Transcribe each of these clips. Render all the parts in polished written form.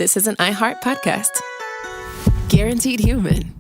this is an iHeart podcast. Guaranteed human.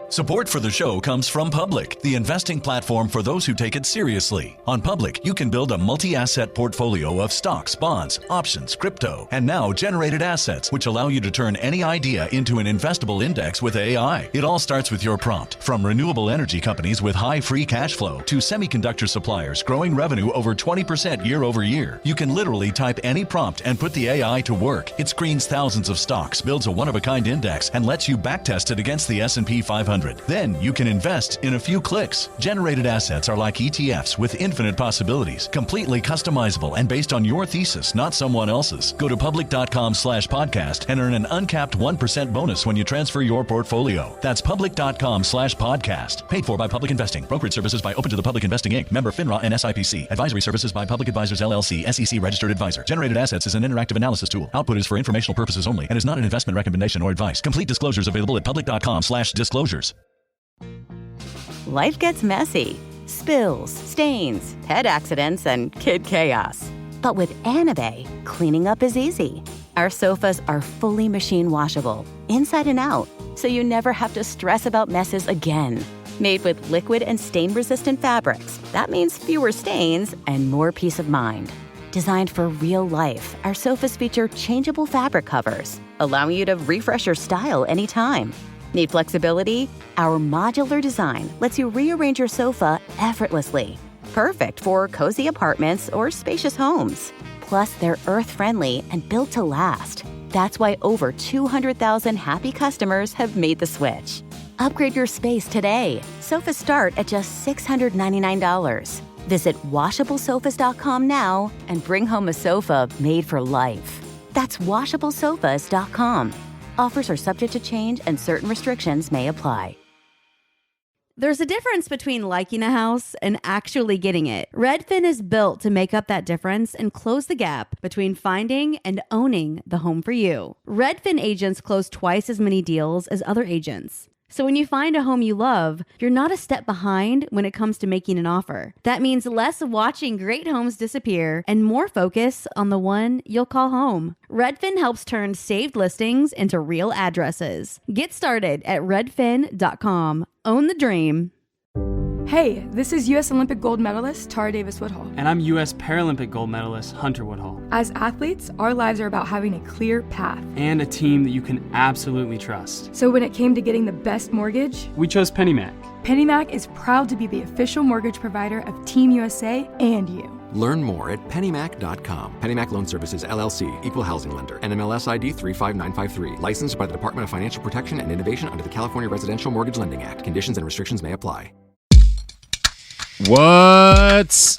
Support for the show comes from Public, the investing platform for those who take it seriously. On Public, you can build a multi-asset portfolio of stocks, bonds, options, crypto, and now generated assets, which allow you to turn any idea into an investable index with AI. It all starts with your prompt. From renewable energy companies with high free cash flow to semiconductor suppliers growing revenue over 20% year over year, you can literally type any prompt and put the AI to work. It screens thousands of stocks, builds a one-of-a-kind index, and lets you backtest it against the S&P 500. Then you can invest in a few clicks. Generated assets are like ETFs with infinite possibilities, completely customizable and based on your thesis, not someone else's. Go to public.com/podcast and earn an uncapped 1% bonus when you transfer your portfolio. That's public.com/podcast. Paid for by Public Investing. Brokerage services by Open to the Public Investing Inc. Member FINRA and SIPC. Advisory services by Public Advisors LLC, SEC registered advisor. Generated assets is an interactive analysis tool. Output is for informational purposes only and is not an investment recommendation or advice. Complete disclosures available at public.com/disclosures. Life gets messy. Spills, stains, head accidents, and kid chaos. But with Anabay, cleaning up is easy. Our sofas are fully machine washable, inside and out, so you never have to stress about messes again. Made with liquid and stain-resistant fabrics, that means fewer stains and more peace of mind. Designed for real life, our sofas feature changeable fabric covers, allowing you to refresh your style anytime. Need flexibility? Our modular design lets you rearrange your sofa effortlessly. Perfect for cozy apartments or spacious homes. Plus, they're earth-friendly and built to last. That's why over 200,000 happy customers have made the switch. Upgrade your space today. Sofas start at just $699. Visit washablesofas.com now and bring home a sofa made for life. That's washablesofas.com. Offers are subject to change and certain restrictions may apply. There's a difference between liking a house and actually getting it. Redfin is built to make up that difference and close the gap between finding and owning the home for you. Redfin agents close twice as many deals as other agents. So when you find a home you love, you're not a step behind when it comes to making an offer. That means less watching great homes disappear and more focus on the one you'll call home. Redfin helps turn saved listings into real addresses. Get started at redfin.com. Own the dream. Hey, this is U.S. Olympic gold medalist Tara Davis-Woodhull. And I'm U.S. Paralympic gold medalist Hunter Woodhull. As athletes, our lives are about having a clear path. And a team that you can absolutely trust. So when it came to getting the best mortgage, we chose PennyMac. PennyMac is proud to be the official mortgage provider of Team USA and you. Learn more at pennymac.com. PennyMac Loan Services, LLC, Equal Housing Lender, NMLS ID 35953. Licensed by the Department of Financial Protection and Innovation under the California Residential Mortgage Lending Act. Conditions and restrictions may apply. What's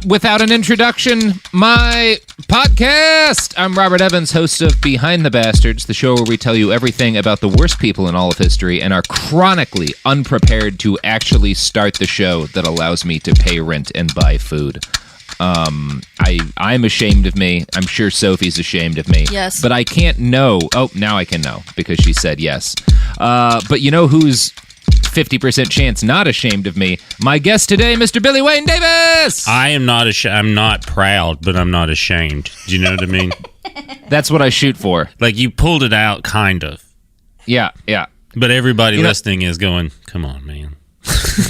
without an introduction, my podcast? I'm Robert Evans, host of Behind the Bastards, the show where we tell you everything about the worst people in all of history and are chronically unprepared to actually start the show that allows me to pay rent and buy food. I'm ashamed of me. I'm sure Sophie's ashamed of me. Yes. But I can't know. Oh, now I can know because she said yes. But you know who's 50% chance not ashamed of me? My guest today, Mr. Billy Wayne Davis. I am not ashamed. I'm not proud, but I'm not ashamed. Do you know what I mean? That's what I shoot for. Like, you pulled it out, kind of. Yeah. But everybody listening is going, come on, man.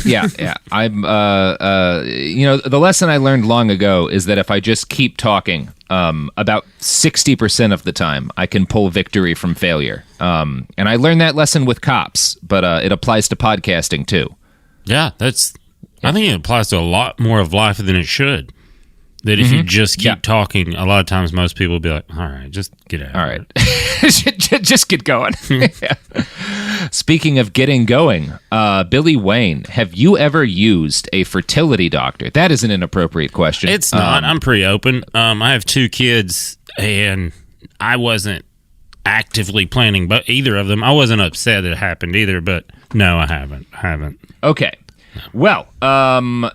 Yeah. I'm, the lesson I learned long ago is that if I just keep talking, about 60% of the time, I can pull victory from failure. And I learned that lesson with cops, but it applies to podcasting too. Yeah, I think it applies to a lot more of life than it should. That if you just keep talking, a lot of times most people will be like, all right, just get out. All right. Just get going. Yeah. Speaking of getting going, Billy Wayne, have you ever used a fertility doctor? That is an inappropriate question. It's not. I'm pretty open. I have 2 kids, and I wasn't actively planning but either of them. I wasn't upset that it happened either, but no, I haven't. Okay. Well,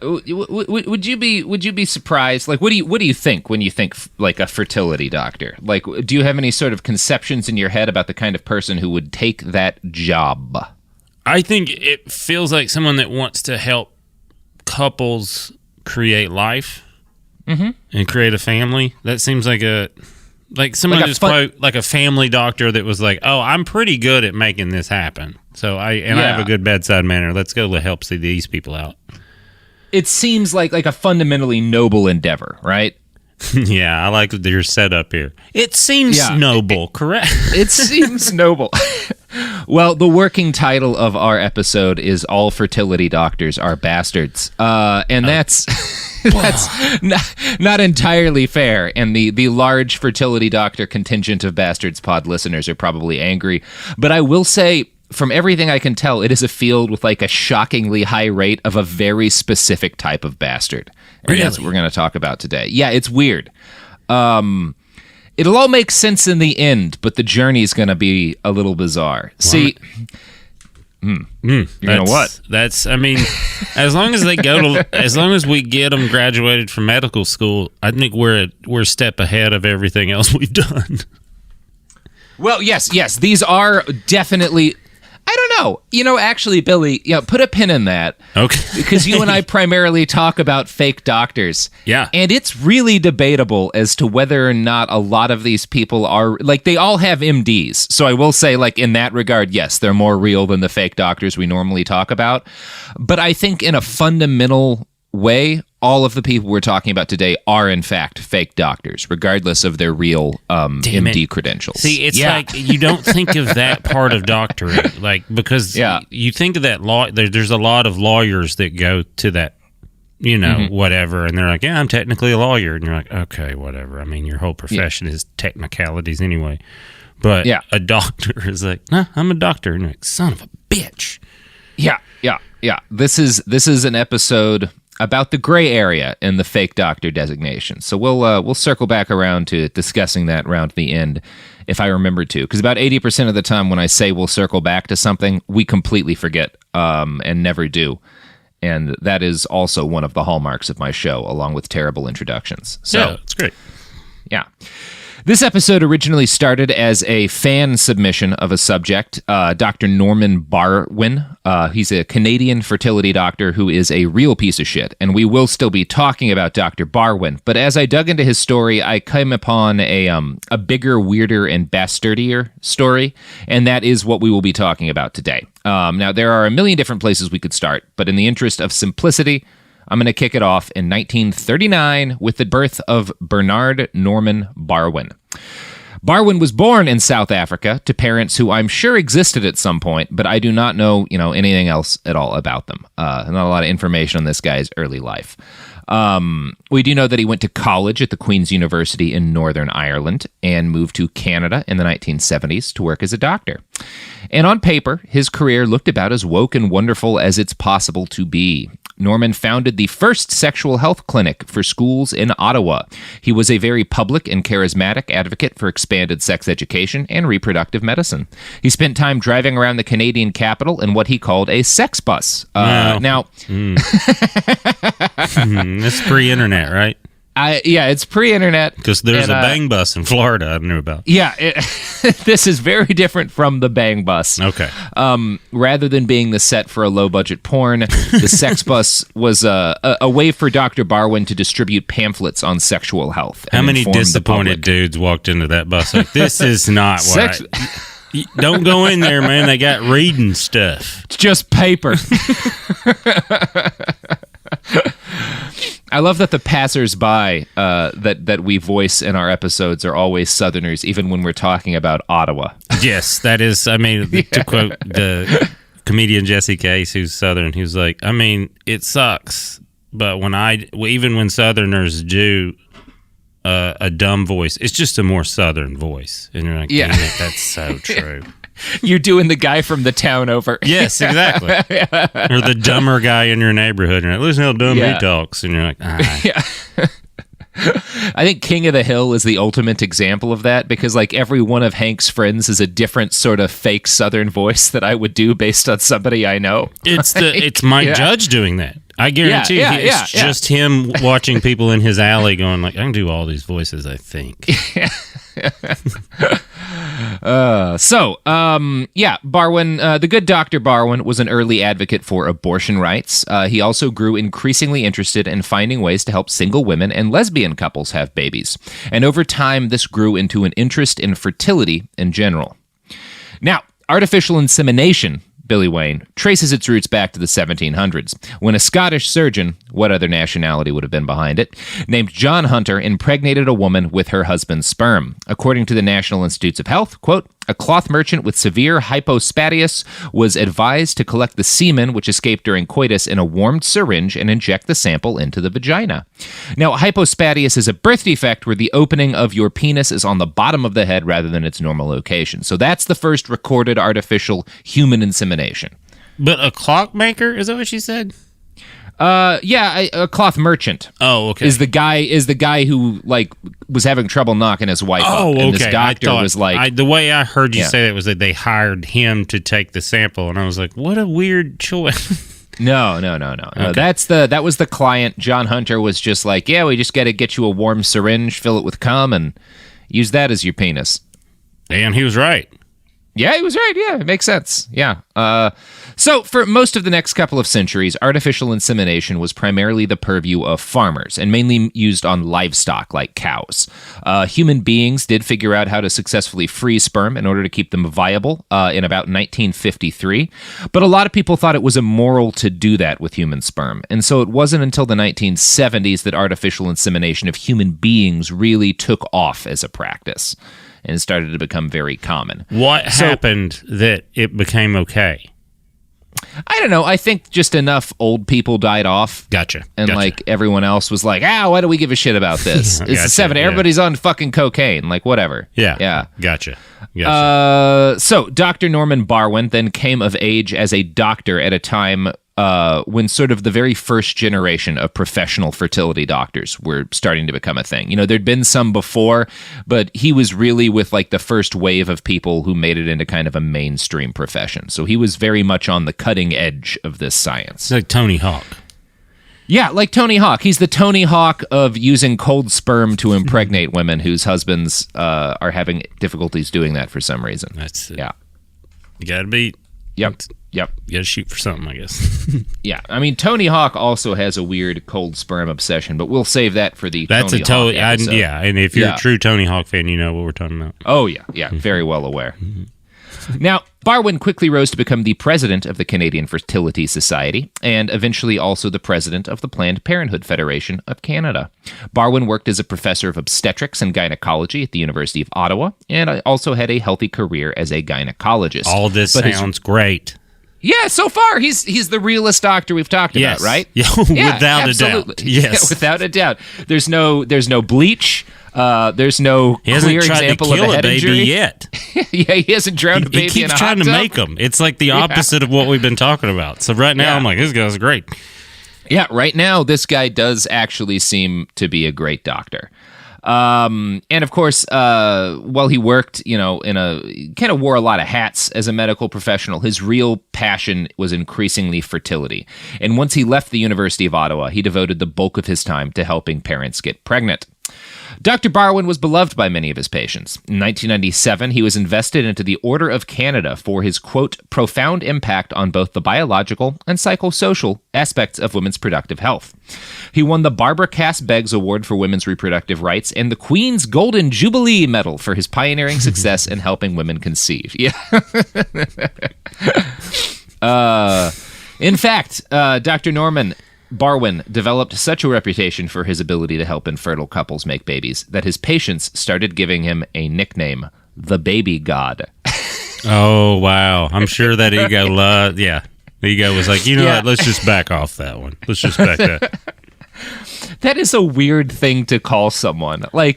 would you be surprised? Like, what do you think when you think like a fertility doctor? Like, do you have any sort of conceptions in your head about the kind of person who would take that job? I think it feels like someone that wants to help couples create life and create a family. That seems like Like someone just quote like a family doctor that was like, "Oh, I'm pretty good at making this happen. So I have a good bedside manner. Let's go help see these people out." It seems like a fundamentally noble endeavor, right? Yeah, I like your setup here. It seems noble, correct? It seems noble. Well, the working title of our episode is "All Fertility Doctors Are Bastards," and that's not entirely fair. And the large fertility doctor contingent of Bastards Pod listeners are probably angry. But I will say, from everything I can tell, it is a field with like a shockingly high rate of a very specific type of bastard. And really? That's what we're going to talk about today. Yeah, it's weird. It'll all make sense in the end, but the journey is going to be a little bizarre. Wow. See, you know what? That's, I mean, as long as we get them graduated from medical school, I think we're a step ahead of everything else we've done. Well, yes, these are definitely. I don't know. You know, actually, Billy, put a pin in that. Okay. Because you and I primarily talk about fake doctors. Yeah. And it's really debatable as to whether or not a lot of these people are, like, they all have MDs. So I will say, like, in that regard, yes, they're more real than the fake doctors we normally talk about. But I think in a fundamental way, all of the people we're talking about today are, in fact, fake doctors, regardless of their real MD credentials. See, it's like you don't think of that part of doctoring, like, because you think of that law. There's a lot of lawyers that go to that, whatever, and they're like, "Yeah, I'm technically a lawyer," and you're like, "Okay, whatever." I mean, your whole profession is technicalities anyway. But a doctor is like, "No, I'm a doctor," and you're like, "Son of a bitch." Yeah. This is an episode about the gray area in the fake doctor designation. So we'll circle back around to discussing that around the end if I remember to. Because about 80% of the time when I say we'll circle back to something, we completely forget and never do. And that is also one of the hallmarks of my show, along with terrible introductions. So it's great. Yeah. This episode originally started as a fan submission of a subject, Dr. Norman Barwin. He's a Canadian fertility doctor who is a real piece of shit, and we will still be talking about Dr. Barwin. But as I dug into his story, I came upon a bigger, weirder, and bastardier story, and that is what we will be talking about today. Now, there are a million different places we could start, but in the interest of simplicity, I'm going to kick it off in 1939 with the birth of Bernard Norman Barwin. Barwin was born in South Africa to parents who I'm sure existed at some point, but I do not know, anything else at all about them. Not a lot of information on this guy's early life. We do know that he went to college at the Queen's University in Northern Ireland and moved to Canada in the 1970s to work as a doctor. And on paper, his career looked about as woke and wonderful as it's possible to be. Norman founded the first sexual health clinic for schools in Ottawa. He was a very public and charismatic advocate for expanded sex education and reproductive medicine. He spent time driving around the Canadian capital in what he called a sex bus. Now, it's pre-internet, right? It's pre-internet. Because there's a bang bus in Florida I knew about. Yeah, this is very different from the bang bus. Okay. Rather than being the set for a low-budget porn, the sex bus was a way for Dr. Barwin to distribute pamphlets on sexual health. How many disappointed dudes walked into that bus like, this is not what don't go in there, man. They got reading stuff. It's just paper. I love that the passers-by that we voice in our episodes are always Southerners, even when we're talking about Ottawa. Yes, that is, to quote the comedian Jesse Case, who's Southern, he was like, it sucks, but even when Southerners do a dumb voice, it's just a more Southern voice. And you're like, damn it, that's so true. You're doing the guy from the town over. Yes, exactly. Or the dumber guy in your neighborhood. And you're like, listen how dumb he talks. And you're like, Yeah. I think King of the Hill is the ultimate example of that, because like every one of Hank's friends is a different sort of fake Southern voice that I would do based on somebody I know. It's Mike Judge doing that. I guarantee it's just him watching people in his alley going like, I can do all these voices, I think. Barwin, the good Dr. Barwin was an early advocate for abortion rights. He also grew increasingly interested in finding ways to help single women and lesbian couples have babies. And over time, this grew into an interest in fertility in general. Now, artificial insemination, Billy Wayne, traces its roots back to the 1700s, when a Scottish surgeon, what other nationality would have been behind it, named John Hunter impregnated a woman with her husband's sperm. According to the National Institutes of Health, quote, a cloth merchant with severe hypospadias was advised to collect the semen which escaped during coitus in a warmed syringe and inject the sample into the vagina. Now, hypospadias is a birth defect where the opening of your penis is on the bottom of the head rather than its normal location. So that's the first recorded artificial human insemination. But a clockmaker? Is that what she said? A cloth merchant. Oh, okay. Is the guy who like was having trouble knocking his wife up. And this doctor was like, the way I heard you say it was that they hired him to take the sample, and I was like, what a weird choice. No. Okay. That was the client. John Hunter was just like, yeah, we just got to get you a warm syringe, fill it with cum, and use that as your penis. And he was right. Yeah, he was right. Yeah, it makes sense. Yeah. So for most of the next couple of centuries, artificial insemination was primarily the purview of farmers and mainly used on livestock like cows. Human beings did figure out how to successfully freeze sperm in order to keep them viable in about 1953, but a lot of people thought it was immoral to do that with human sperm. And so it wasn't until the 1970s that artificial insemination of human beings really took off as a practice and started to become very common. What happened that it became okay? I don't know. I think just enough old people died off. Gotcha. And like everyone else was like, why do we give a shit about this? It's the 70s. Everybody's on fucking cocaine. Like, whatever. Yeah. Gotcha. So Dr. Norman Barwin then came of age as a doctor at a time when sort of the very first generation of professional fertility doctors were starting to become a thing. You know, there'd been some before, but he was really with like the first wave of people who made it into kind of a mainstream profession. So he was very much on the cutting edge of this science. It's like Tony Hawk. Yeah, like Tony Hawk. He's the Tony Hawk of using cold sperm to impregnate women whose husbands are having difficulties doing that for some reason. That's it. Yeah. You gotta be... Yep. You gotta shoot for something, I guess. Yeah, I mean, Tony Hawk also has a weird cold sperm obsession, but we'll save that for the Tony Hawk episode. And if you're a true Tony Hawk fan, you know what we're talking about. Oh, yeah, very well aware. Now, Barwin quickly rose to become the president of the Canadian Fertility Society and eventually also the president of the Planned Parenthood Federation of Canada. Barwin worked as a professor of obstetrics and gynecology at the University of Ottawa and also had a healthy career as a gynecologist. All this sounds great. Yeah, so far he's the realest doctor we've talked about, right? Yeah, without absolutely. a doubt. Yes, yeah, without a doubt. There's no bleach. There's no he hasn't clear tried example to kill of a head baby injury yet. Yeah, he hasn't drowned a baby he in a keeps hot trying to tub. make them. It's like the opposite of what we've been talking about. So right now I'm like, this guy's great. Yeah, right now this guy does actually seem to be a great doctor. And of course, while he worked, kind of wore a lot of hats as a medical professional, his real passion was increasingly fertility. And once he left the University of Ottawa, he devoted the bulk of his time to helping parents get pregnant. Dr. Barwin was beloved by many of his patients. In 1997, he was invested into the Order of Canada for his, quote, profound impact on both the biological and psychosocial aspects of women's productive health. He won the Barbara Cass Beggs Award for Women's Reproductive Rights and the Queen's Golden Jubilee Medal for his pioneering success in helping women conceive. Yeah. In fact, Dr. Norman Barwin developed such a reputation for his ability to help infertile couples make babies that his patients started giving him a nickname, the Baby God. Oh, wow. I'm sure that ego loved, Ego was like, what, let's just back off that one. Let's just back that. That is a weird thing to call someone. I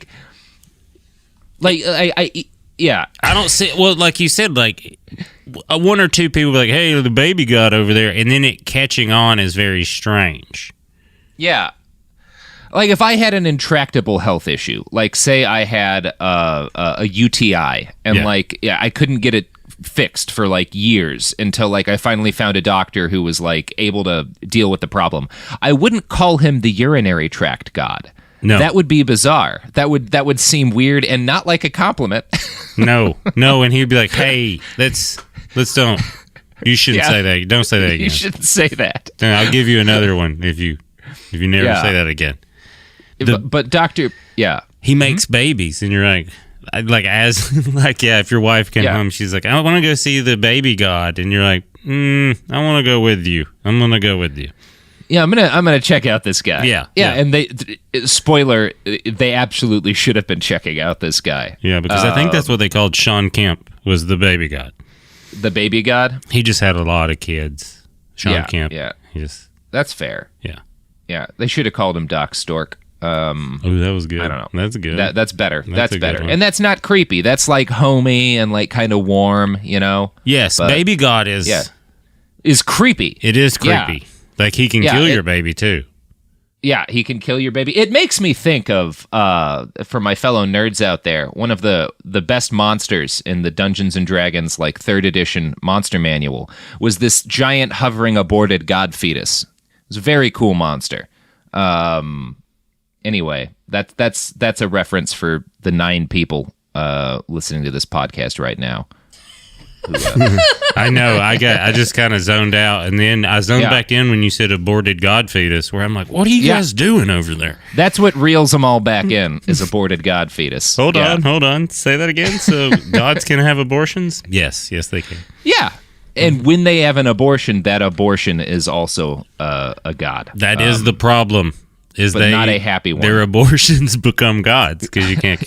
don't see, well, like you said, like one or two people like, hey, the Baby God over there, and then it catching on is very strange. Yeah. Like if I had an intractable health issue, like say I had a UTI and I couldn't get it fixed for like years until like I finally found a doctor who was like able to deal with the problem. I wouldn't call him the urinary tract god. No. That would be bizarre. That would seem weird and not like a compliment. No, and he'd be like, "Hey, let's don't. You shouldn't say that. Don't say that again. You shouldn't say that. Then I'll give you another one if you never say that again." But Doctor, he makes babies, and you're like, if your wife came home, she's like, "I want to go see the baby god," and you're like, "I want to go with you. I'm gonna go with you." Yeah, I'm gonna check out this guy. Yeah. And spoiler, they absolutely should have been checking out this guy. Yeah, because I think that's what they called Sean Kemp, was the baby god. The baby god? He just had a lot of kids. Sean Kemp. Yeah. That's fair. Yeah. Yeah. They should have called him Doc Stork. That was good. I don't know. That's good. That's better. That's better. One. And that's not creepy. That's like homey and like kind of warm, Yes, baby god is creepy. It is creepy. Yeah. Like he can kill your baby too. Yeah, he can kill your baby. It makes me think of, for my fellow nerds out there, one of the best monsters in the Dungeons & Dragons, like 3rd edition monster manual, was this giant hovering aborted god fetus. It was a very cool monster. Anyway, that's a reference for the 9 people listening to this podcast right now. I know. I just kind of zoned out, and then I zoned back in when you said aborted god fetus, where I'm like, what are you guys doing over there? That's what reels them all back in, is aborted god fetus. Hold on. Say that again. So gods can have abortions? Yes, they can. Yeah. And when they have an abortion, that abortion is also a god. That is the problem. But not a happy one. Their abortions become gods because you can't.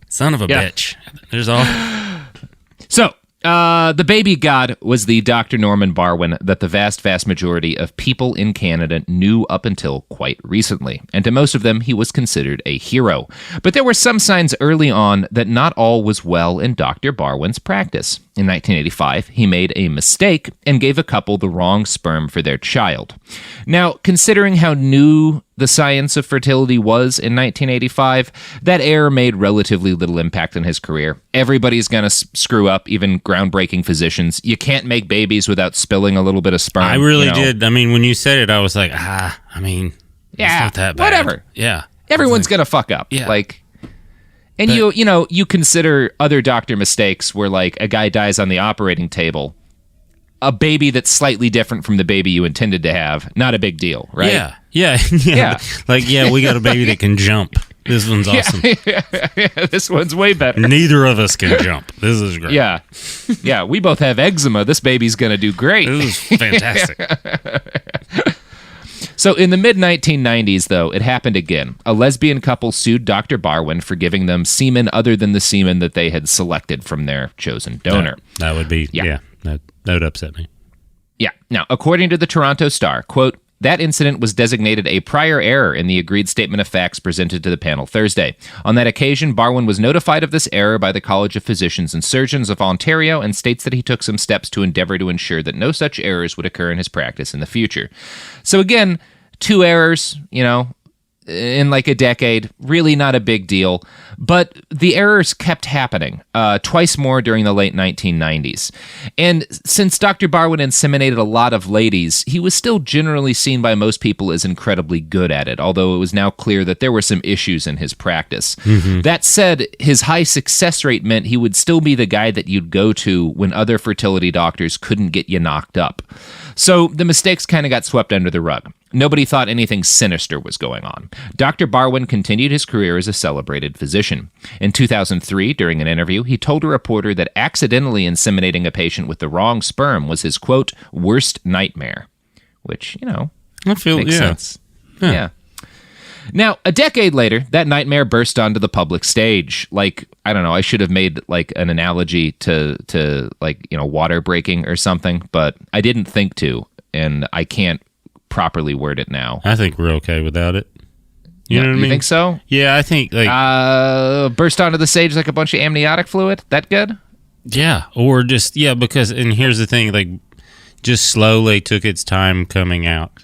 Son of a bitch. There's all. So, the baby god was the Dr. Norman Barwin that the vast majority of people in Canada knew up until quite recently. And to most of them, he was considered a hero. But there were some signs early on that not all was well in Dr. Barwin's practice. In 1985, he made a mistake and gave a couple the wrong sperm for their child. Now, considering how new the science of fertility was in 1985, that error made relatively little impact on his career. Everybody's going to screw up, even groundbreaking physicians. You can't make babies without spilling a little bit of sperm. I really did. I mean, when you said it, I was like, it's not that bad. Whatever. Yeah. Everyone's going to fuck up. Yeah. And you consider other doctor mistakes where, like, a guy dies on the operating table. A baby that's slightly different from the baby you intended to have, not a big deal, right? Yeah. Like, we got a baby that can jump. This one's awesome. This one's way better. Neither of us can jump. This is great. Yeah. We both have eczema. This baby's going to do great. This is fantastic. So in the mid-1990s, though, it happened again. A lesbian couple sued Dr. Barwin for giving them semen other than the semen that they had selected from their chosen donor. That would be, that would upset me. Yeah. Now, according to the Toronto Star, quote, that incident was designated a prior error in the agreed statement of facts presented to the panel Thursday. On that occasion, Barwin was notified of this error by the College of Physicians and Surgeons of Ontario and states that he took some steps to endeavor to ensure that no such errors would occur in his practice in the future. So again, 2 errors, in like a decade, really not a big deal. But the errors kept happening, twice more during the late 1990s. And since Dr. Barwin inseminated a lot of ladies, he was still generally seen by most people as incredibly good at it, although it was now clear that there were some issues in his practice. Mm-hmm. That said, his high success rate meant he would still be the guy that you'd go to when other fertility doctors couldn't get you knocked up. So the mistakes kind of got swept under the rug. Nobody thought anything sinister was going on. Dr. Barwin continued his career as a celebrated physician. In 2003, during an interview, he told a reporter that accidentally inseminating a patient with the wrong sperm was his, quote, worst nightmare. Which, makes sense. Yeah. Now, a decade later, that nightmare burst onto the public stage. Like, I don't know, I should have made like an analogy to like, water breaking or something, but I didn't think to, and I can't properly word it now. I think we're okay without it. You know what I mean? You think so? Yeah, I think like burst onto the stage like a bunch of amniotic fluid. That good? Yeah, or just because and here's the thing, like just slowly took its time coming out.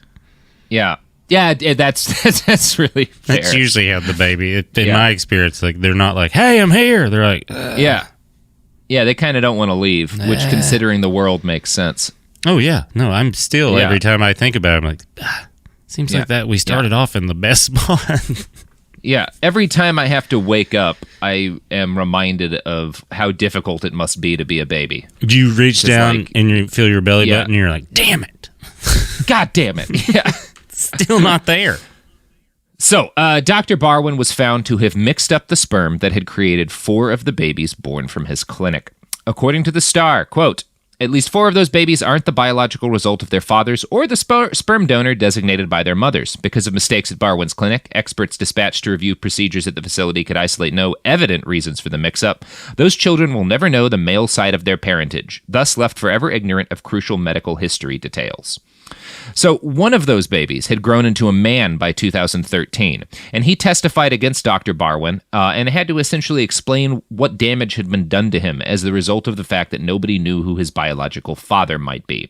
Yeah, that's really fair. That's usually how the baby. In my experience, like they're not like, "Hey, I'm here." They're like, yeah. They kind of don't want to leave, which, considering the world, makes sense. Oh yeah, no, I'm still every time I think about it, I'm like, seems like that we started off in the best spot. every time I have to wake up, I am reminded of how difficult it must be to be a baby. Do you reach down and you feel your belly button and you're like, damn it. God damn it. Yeah. Still not there. So, Dr. Barwin was found to have mixed up the sperm that had created 4 of the babies born from his clinic. According to the Star, quote, at least 4 of those babies aren't the biological result of their fathers or the sperm donor designated by their mothers. Because of mistakes at Barwin's clinic, experts dispatched to review procedures at the facility could isolate no evident reasons for the mix-up. Those children will never know the male side of their parentage, thus left forever ignorant of crucial medical history details. So one of those babies had grown into a man by 2013, and he testified against Dr. Barwin and had to essentially explain what damage had been done to him as the result of the fact that nobody knew who his biological father might be.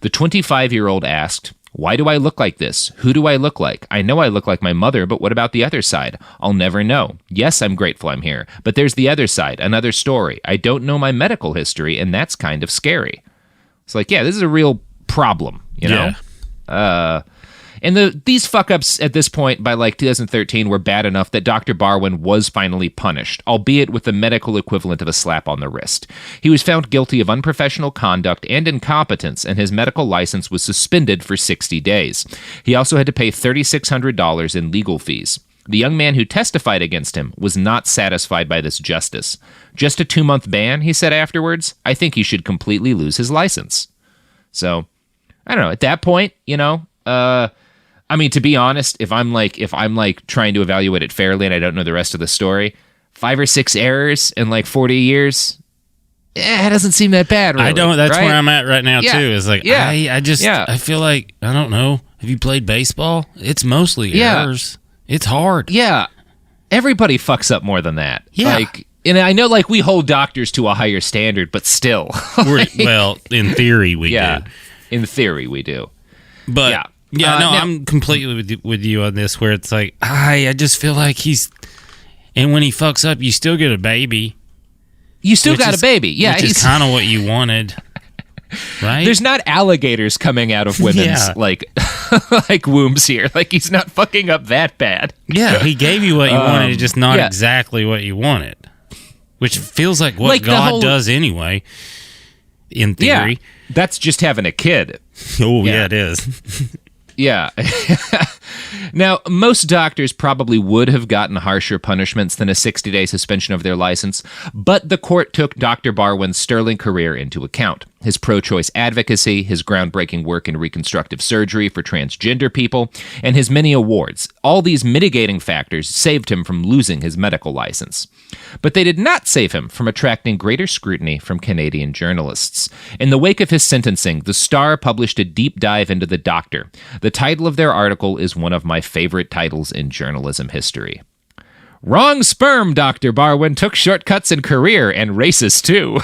The 25-year-old asked, "Why do I look like this? Who do I look like? I know I look like my mother, but what about the other side? I'll never know. Yes, I'm grateful I'm here, but there's the other side, another story. I don't know my medical history, and that's kind of scary." It's like, yeah, this is a real problem, you know? And these fuck-ups at this point by 2013 were bad enough that Dr. Barwin was finally punished, albeit with the medical equivalent of a slap on the wrist. He was found guilty of unprofessional conduct and incompetence, and his medical license was suspended for 60 days. He also had to pay $3,600 in legal fees. The young man who testified against him was not satisfied by this justice. Just a 2-month ban, he said afterwards. I think he should completely lose his license. So, I don't know. At that point, I mean, to be honest, if I'm trying to evaluate it fairly and I don't know the rest of the story, 5 or 6 errors in 40 years, it doesn't seem that bad. Really, I don't. That's right? where I'm at right now too. Is I feel like I don't know. Have you played baseball? It's mostly errors. It's hard. Yeah, everybody fucks up more than that. Yeah. And I know, we hold doctors to a higher standard, but still. Well, in theory, we do. In theory, we do. But, I'm completely with you on this, where it's like, I just feel like and when he fucks up, you still get a baby. You still got a baby. Yeah. Which is kind of what you wanted. Right? There's not alligators coming out of women's, wombs here. He's not fucking up that bad. Yeah, he gave you what you wanted, just not exactly what you wanted. Which feels like what God does anyway, in theory. Yeah, that's just having a kid. Oh, yeah, it is. Yeah. Now, most doctors probably would have gotten harsher punishments than a 60-day suspension of their license, but the court took Dr. Barwin's sterling career into account. His pro-choice advocacy, his groundbreaking work in reconstructive surgery for transgender people, and his many awards. All these mitigating factors saved him from losing his medical license. But they did not save him from attracting greater scrutiny from Canadian journalists. In the wake of his sentencing, The Star published a deep dive into the doctor. The title of their article is one of my favorite titles in journalism history. Wrong sperm, Dr. Barwin took shortcuts in career and racist too.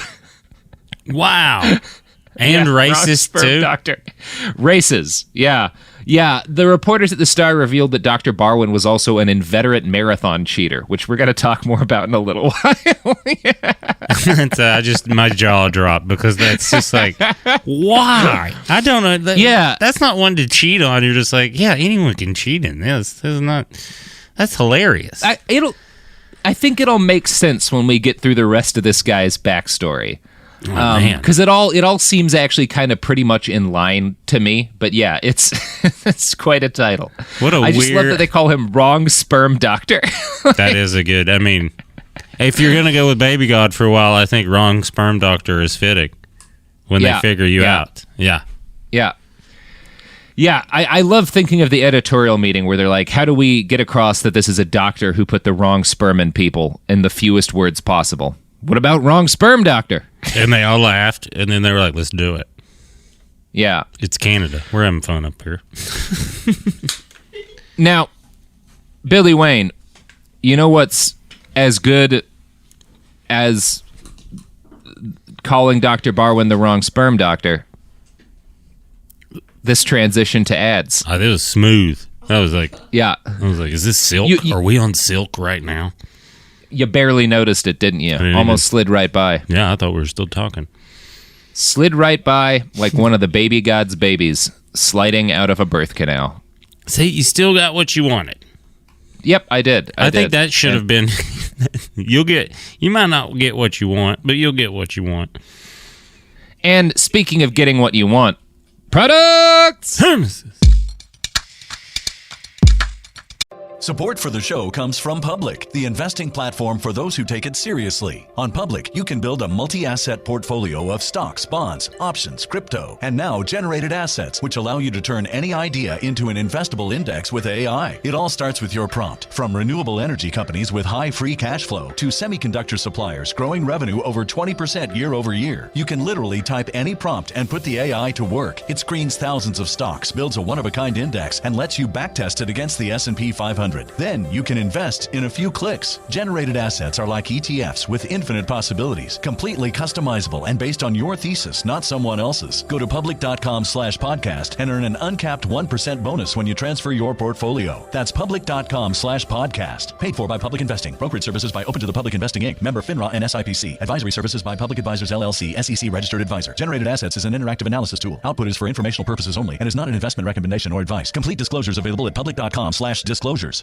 Wow. And racist too? Doctor. Races, yeah. Yeah, the reporters at the Star revealed that Dr. Barwin was also an inveterate marathon cheater, which we're going to talk more about in a little while. My jaw dropped because that's just why? I don't know. That's not one to cheat on. You're just anyone can cheat in this. This is not. That's hilarious. I think it'll make sense when we get through the rest of this guy's backstory. Because it all seems actually kind of pretty much in line to me, but yeah, it's it's quite a title. I just love that they call him Wrong Sperm Doctor. That is a good. I mean, if you're gonna go with Baby God for a while, I think Wrong Sperm Doctor is fitting when they figure you out. Yeah. I love thinking of the editorial meeting where they're like, how do we get across that this is a doctor who put the wrong sperm in people in the fewest words possible? What about Wrong Sperm Doctor? And they all laughed, and then they were like, let's do it. Yeah. It's Canada. We're having fun up here. Now, Billy Wayne, you know what's as good as calling Dr. Barwin the Wrong Sperm Doctor? This transition to ads. Oh, that was smooth. That was yeah. I was like, is this Silk? Are we on Silk right now? You barely noticed it, didn't you? Almost slid right by. Yeah, I thought we were still talking. Slid right by like one of the baby god's babies sliding out of a birth canal. See, you still got what you wanted. Yep, I did. I think that should have been. You might not get what you want, but you'll get what you want. And speaking of getting what you want, products. Support for the show comes from Public, the investing platform for those who take it seriously. On Public, you can build a multi-asset portfolio of stocks, bonds, options, crypto, and now generated assets, which allow you to turn any idea into an investable index with AI. It all starts with your prompt. From renewable energy companies with high free cash flow to semiconductor suppliers growing revenue over 20% year over year, you can literally type any prompt and put the AI to work. It screens thousands of stocks, builds a one-of-a-kind index, and lets you backtest it against the S&P 500. Then you can invest in a few clicks. Generated assets are like ETFs with infinite possibilities, completely customizable and based on your thesis, not someone else's. Go to public.com/podcast and earn an uncapped 1% bonus when you transfer your portfolio. That's public.com/podcast. Paid for by Public Investing. Brokerage services by Open to the Public Investing Inc. Member FINRA and SIPC. Advisory services by Public Advisors LLC, SEC registered advisor. Generated assets is an interactive analysis tool. Output is for informational purposes only and is not an investment recommendation or advice. Complete disclosures available at public.com/disclosures.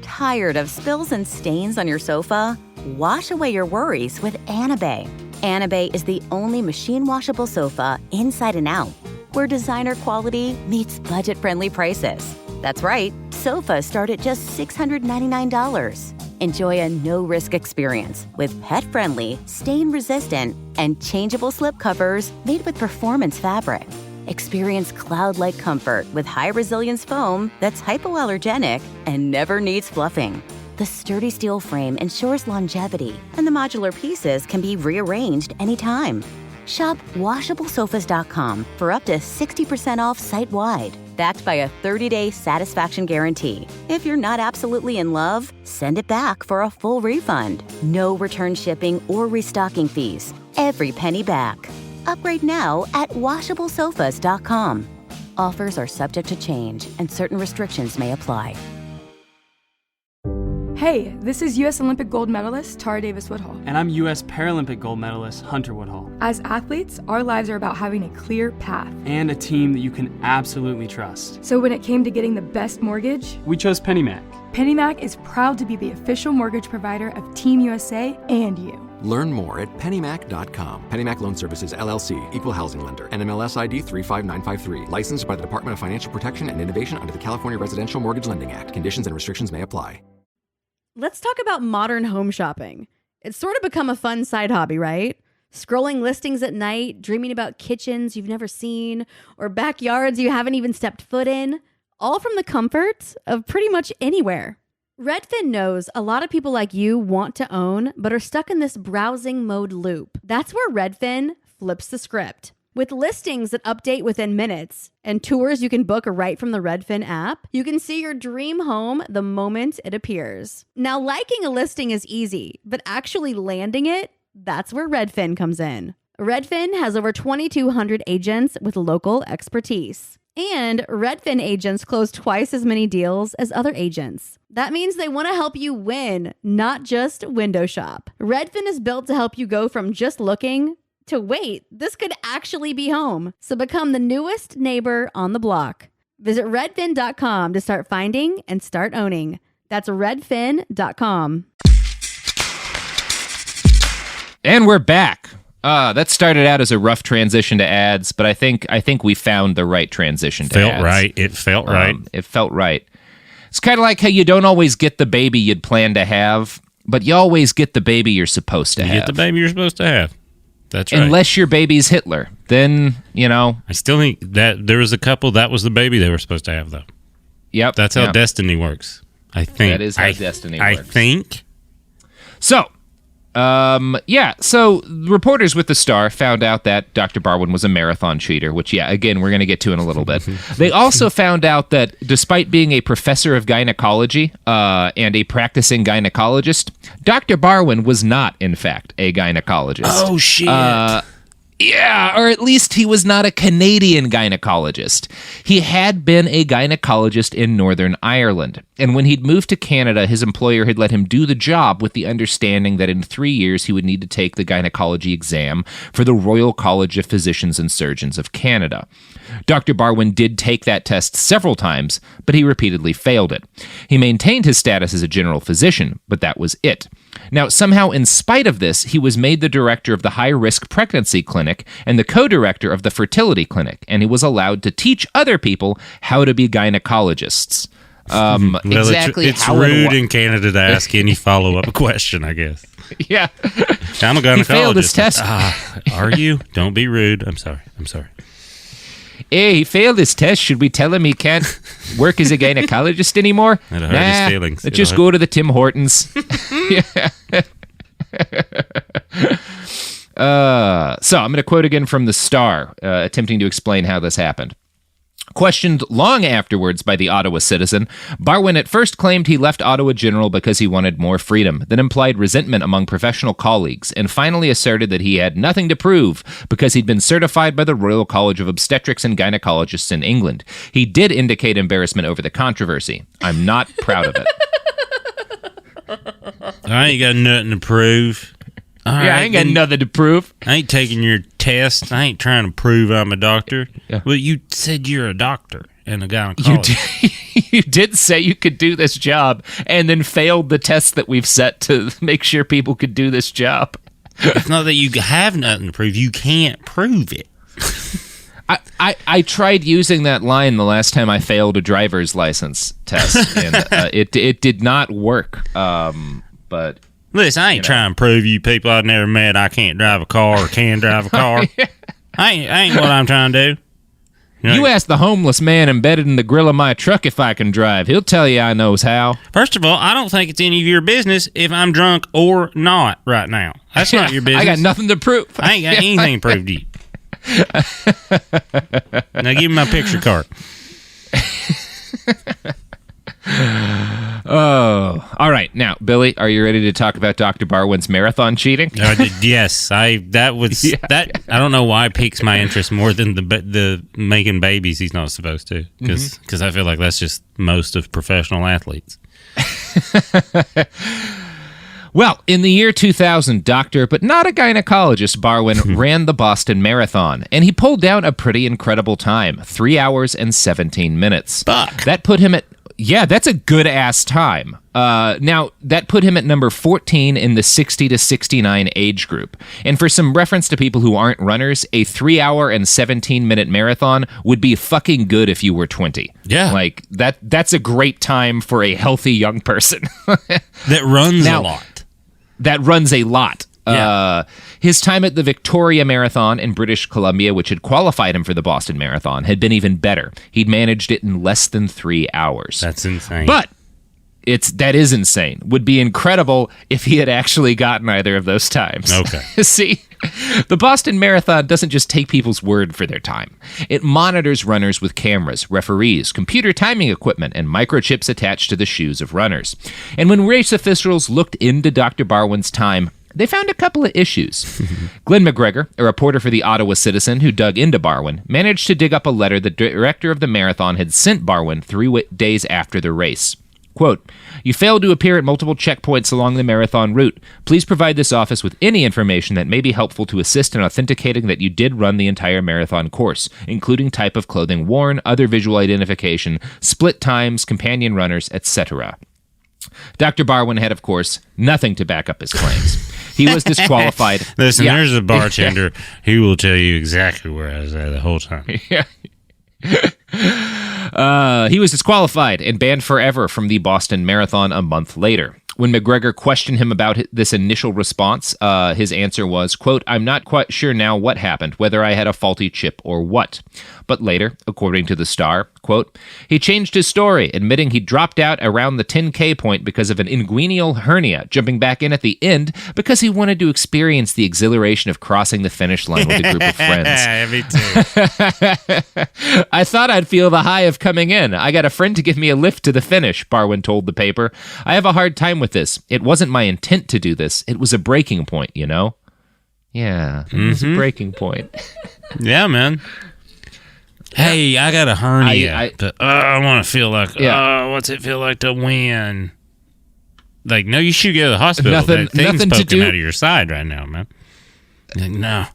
Tired of spills and stains on your sofa? Wash away your worries with Anabay. Anabay is the only machine washable sofa inside and out, where designer quality meets budget-friendly prices. That's right, sofas start at just $699. Enjoy a no-risk experience with pet-friendly, stain-resistant, and changeable slip covers made with performance fabric. Experience cloud-like comfort with high-resilience foam that's hypoallergenic and never needs fluffing. The sturdy steel frame ensures longevity, and the modular pieces can be rearranged anytime. Shop WashableSofas.com for up to 60% off site-wide, backed by a 30-day satisfaction guarantee. If you're not absolutely in love, send it back for a full refund. No return shipping or restocking fees. Every penny back. Upgrade now at WashableSofas.com. Offers are subject to change, and certain restrictions may apply. Hey, this is U.S. Olympic gold medalist Tara Davis-Woodhull. And I'm U.S. Paralympic gold medalist Hunter Woodhull. As athletes, our lives are about having a clear path. And a team that you can absolutely trust. So when it came to getting the best mortgage, we chose PennyMac. PennyMac is proud to be the official mortgage provider of Team USA and you. Learn more at pennymac.com. PennyMac Loan Services, LLC, Equal Housing Lender, NMLS ID 35953. Licensed by the Department of Financial Protection and Innovation under the California Residential Mortgage Lending Act. Conditions and restrictions may apply. Let's talk about modern home shopping. It's sort of become a fun side hobby, right? Scrolling listings at night, dreaming about kitchens you've never seen, or backyards you haven't even stepped foot in, all from the comfort of pretty much anywhere. Redfin knows a lot of people like you want to own, but are stuck in this browsing mode loop. That's where Redfin flips the script. With listings that update within minutes and tours you can book right from the Redfin app, you can see your dream home the moment it appears. Now, liking a listing is easy, but actually landing it, that's where Redfin comes in. Redfin has over 2,200 agents with local expertise. And Redfin agents close twice as many deals as other agents. That means they want to help you win, not just window shop. Redfin is built to help you go from just looking to wait, this could actually be home. So become the newest neighbor on the block. Visit redfin.com to start finding and start owning. That's redfin.com. And we're back. That started out as a rough transition to ads, but I think we found the right transition to ads. It felt right. It felt right. It's kind of like how you don't always get the baby you'd plan to have, but you always get the baby you're supposed to have. You get the baby you're supposed to have. That's right. Unless your baby's Hitler, then, you know. I still think that there was a couple that was the baby they were supposed to have, though. Yep. That's how destiny works, I think. That is how destiny works. I think. So, so reporters with the Star found out that Dr. Barwin was a marathon cheater, which, again, we're going to get to in a little bit. They also found out that despite being a professor of gynecology and a practicing gynecologist, Dr. Barwin was not, in fact, a gynecologist. Oh, shit. Yeah, or at least he was not a Canadian gynecologist. He had been a gynecologist in Northern Ireland, and when he'd moved to Canada, his employer had let him do the job with the understanding that in 3 years he would need to take the gynecology exam for the Royal College of Physicians and Surgeons of Canada. Dr. Barwin did take that test several times, but he repeatedly failed it. He maintained his status as a general physician, but that was it. Now, somehow, in spite of this, he was made the director of the high-risk pregnancy clinic and the co-director of the fertility clinic, and he was allowed to teach other people how to be gynecologists. Well, Exactly it's how rude in Canada to ask any follow-up question, I guess. Yeah. I'm a gynecologist. He failed his test. Are you? Don't be rude. I'm sorry. Hey, he failed his test. Should we tell him he can't work as a gynecologist anymore? That'll hurt his feelings. Let's just go to the Tim Hortons. So I'm going to quote again from the Star, attempting to explain how this happened. Questioned long afterwards by the Ottawa Citizen, Barwin at first claimed he left Ottawa General because he wanted more freedom, then implied resentment among professional colleagues, and finally asserted that he had nothing to prove because he'd been certified by the Royal College of Obstetrics and Gynecologists in England. He did indicate embarrassment over the controversy. I'm not proud of it. I ain't got nothing to prove. I ain't got nothing to prove. I ain't taking your test. I ain't trying to prove I'm a doctor. Yeah. Well, you said you're a doctor and a gynecologist. You did say you could do this job and then failed the tests that we've set to make sure people could do this job. It's not that you have nothing to prove. You can't prove it. I tried using that line the last time I failed a driver's license test, and it did not work. But listen, I ain't trying to prove you people I've never met I can't drive a car or can drive a car. I ain't what I'm trying to do. You ask the homeless man embedded in the grill of my truck if I can drive. He'll tell you I knows how. First of all, I don't think it's any of your business if I'm drunk or not right now. That's not your business. I got nothing to prove. I ain't got anything to prove to you. Now give me my picture card. Oh, all right. Now, Billy, are you ready to talk about Dr. Barwin's marathon cheating? Yes, I don't know why it piques my interest more than the making babies he's not supposed to, because I feel like that's just most of professional athletes. Well, in the year 2000, doctor, but not a gynecologist, Barwin ran the Boston Marathon, and he pulled down a pretty incredible time, 3 hours and 17 minutes. Fuck. That put him at... Yeah, that's a good-ass time. Now, that put him at number 14 in the 60 to 69 age group. And for some reference to people who aren't runners, a 3 hour and 17-minute marathon would be fucking good if you were 20. Yeah. Like, that's a great time for a healthy young person. That runs a lot. That runs a lot. Yeah. His time at the Victoria Marathon in British Columbia, which had qualified him for the Boston Marathon, had been even better. He'd managed it in less than 3 hours. That's insane. But that is insane. Would be incredible if he had actually gotten either of those times. Okay. See, the Boston Marathon doesn't just take people's word for their time. It monitors runners with cameras, referees, computer timing equipment, and microchips attached to the shoes of runners. And when race officials looked into Dr. Barwin's time, they found a couple of issues. Glenn McGregor, a reporter for the Ottawa Citizen who dug into Barwin, managed to dig up a letter the director of the marathon had sent Barwin 3 days after the race. Quote, "You failed to appear at multiple checkpoints along the marathon route. Please provide this office with any information that may be helpful to assist in authenticating that you did run the entire marathon course, including type of clothing worn, other visual identification, split times, companion runners, etc." Dr. Barwin had, of course, nothing to back up his claims. He was disqualified. Listen, there's a bartender who will tell you exactly where I was at the whole time. He was disqualified and banned forever from the Boston Marathon a month later. When McGregor questioned him about this initial response, his answer was, quote, "I'm not quite sure now what happened, whether I had a faulty chip or what." But later, according to the Star, quote, "He changed his story, admitting he dropped out around the 10K point because of an inguinal hernia, jumping back in at the end because he wanted to experience the exhilaration of crossing the finish line with a group of friends." Me too. "I thought I'd feel the high of coming in. I got a friend to give me a lift to the finish," Barwin told the paper. "I have a hard time with this. It wasn't my intent to do this. It was a breaking point, you know?" Yeah, it's a breaking point. Yeah, man. Hey, I got a hernia, but I want to feel like, what's it feel like to win? Like, no, you should go to the hospital. That thing's poking out of your side right now, man. Like, no.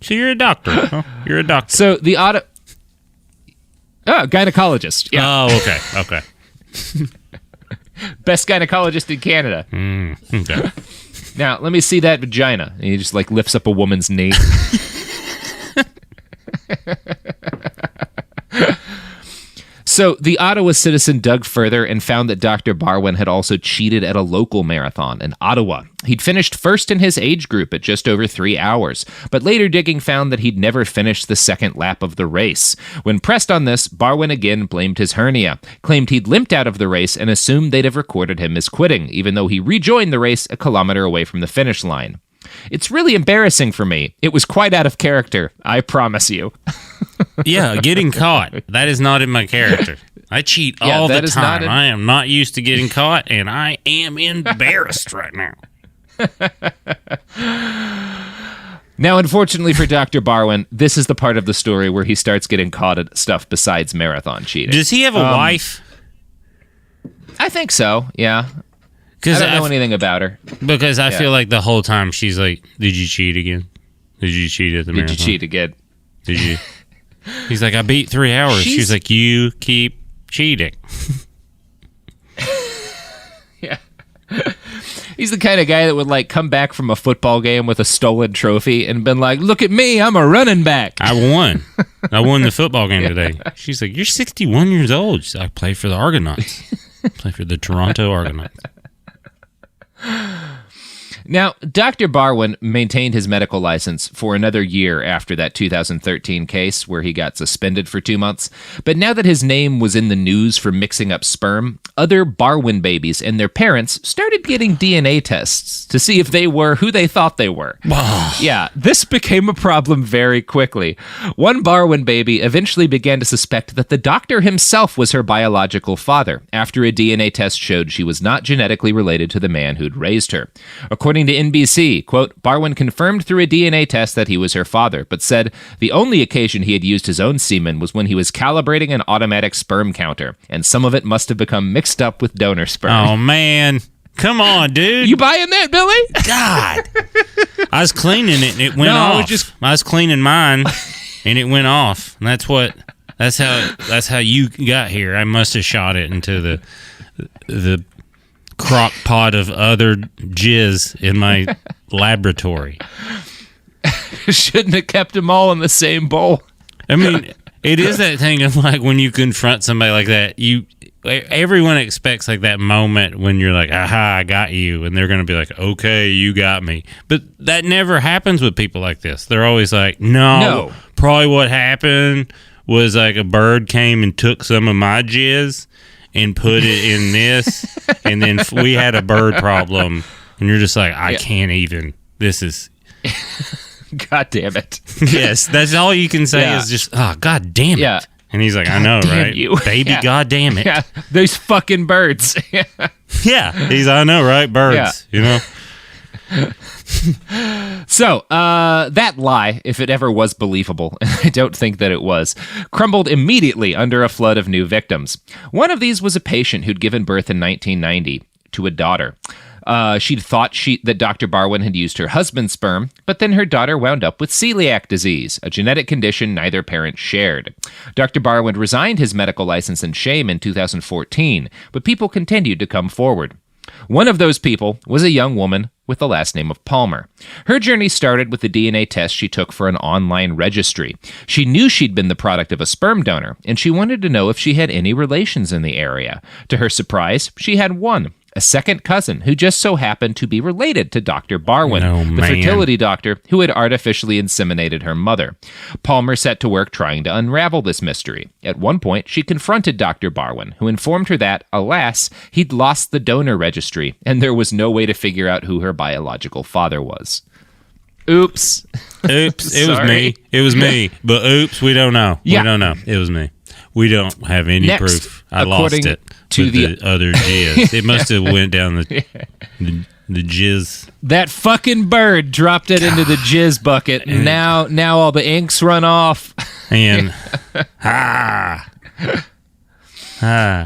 So you're a doctor, huh? You're a doctor. So the gynecologist. Yeah. Oh, okay. Best gynecologist in Canada. Okay. Now, let me see that vagina. And he just, like, lifts up a woman's knee. So the Ottawa Citizen dug further and found that Dr. Barwin had also cheated at a local marathon in Ottawa. He'd finished first in his age group at just over 3 hours, but later digging found that he'd never finished the second lap of the race. When pressed on this, Barwin again blamed his hernia, claimed he'd limped out of the race, and assumed they'd have recorded him as quitting, even though he rejoined the race a kilometer away from the finish line. It's really embarrassing for me. It was quite out of character, I promise you. Yeah, getting caught. That is not in my character. I cheat all the time. I am not used to getting caught, and I am embarrassed right now. Now, unfortunately for Dr. Barwin, this is the part of the story where he starts getting caught at stuff besides marathon cheating. Does he have a wife? I think so, yeah. I don't know anything about her. Because I feel like the whole time she's like, did you cheat again? Did you cheat at the marathon? Did you cheat again? Did you? He's like, I beat 3 hours. She's like, you keep cheating. Yeah. He's the kind of guy that would, like, come back from a football game with a stolen trophy and been like, look at me, I'm a running back. I won. I won the football game today. She's like, you're 61 years old. She's like, I play for the Argonauts. I play for the Toronto Argonauts. Now, Dr. Barwin maintained his medical license for another year after that 2013 case where he got suspended for 2 months. But now that his name was in the news for mixing up sperm, other Barwin babies and their parents started getting DNA tests to see if they were who they thought they were. Yeah, this became a problem very quickly. One Barwin baby eventually began to suspect that the doctor himself was her biological father after a DNA test showed she was not genetically related to the man who'd raised her. According to NBC, quote, Barwin confirmed through a DNA test that he was her father, but said the only occasion he had used his own semen was when he was calibrating an automatic sperm counter, and some of it must have become mixed up with donor sperm. Oh, man. Come on, dude. You buying that, Billy? God. I was cleaning it, and it went off. I was cleaning mine, and it went off. And that's how you got here. I must have shot it into the crock pot of other jizz in my laboratory. Shouldn't have kept them all in the same bowl. I mean, it is that thing of like when you confront somebody like that, everyone expects like that moment when you're like, aha, I got you. And they're going to be like, okay, you got me. But that never happens with people like this. They're always like, no. Probably what happened was like a bird came and took some of my jizz and put it in this, and then we had a bird problem, and you're just like, I can't even. This is... God damn it. Yes, that's all you can say is just, oh, God damn it. Yeah. And he's like, I know, right? You. Baby, God damn it. Yeah, those fucking birds. Yeah, I know, right? Birds, you know? So, that lie, if it ever was believable, and I don't think that it was, crumbled immediately under a flood of new victims. One of these was a patient who'd given birth in 1990 to a daughter. She'd thought that Dr. Barwin had used her husband's sperm, but then her daughter wound up with celiac disease, a genetic condition neither parent shared. Dr. Barwin resigned his medical license in shame in 2014, but people continued to come forward. One of those people was a young woman with the last name of Palmer. Her journey started with the DNA test she took for an online registry. She knew she'd been the product of a sperm donor, and she wanted to know if she had any relations in the area. To her surprise, she had one. A second cousin who just so happened to be related to Dr. Barwin, the fertility doctor who had artificially inseminated her mother. Palmer set to work trying to unravel this mystery. At one point, she confronted Dr. Barwin, who informed her that, alas, he'd lost the donor registry, and there was no way to figure out who her biological father was. Oops. Oops. It was me. It was me. But oops, we don't know. Yeah. We don't know. It was me. We don't have any proof. I lost it to the other jizz. It must have went down the The jizz. That fucking bird dropped it into the jizz bucket. Now all the ink's run off. And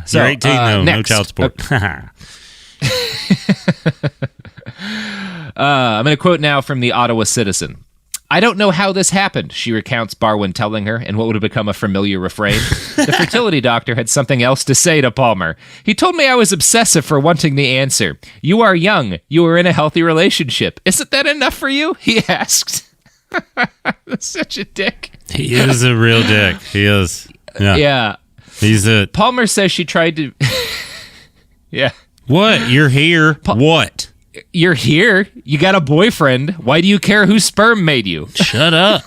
so, you're 18 though. No child support. I'm going to quote now from the Ottawa Citizen. I don't know how this happened, she recounts Barwin telling her in what would have become a familiar refrain. The fertility doctor had something else to say to Palmer. He told me I was obsessive for wanting the answer. You are young. You are in a healthy relationship. Isn't that enough for you? He asked. That's such a dick. He is a real dick. He is. Yeah. He's a... Palmer says she tried to... Yeah. What? You're here. What? You're here. You got a boyfriend. Why do you care whose sperm made you? Shut up.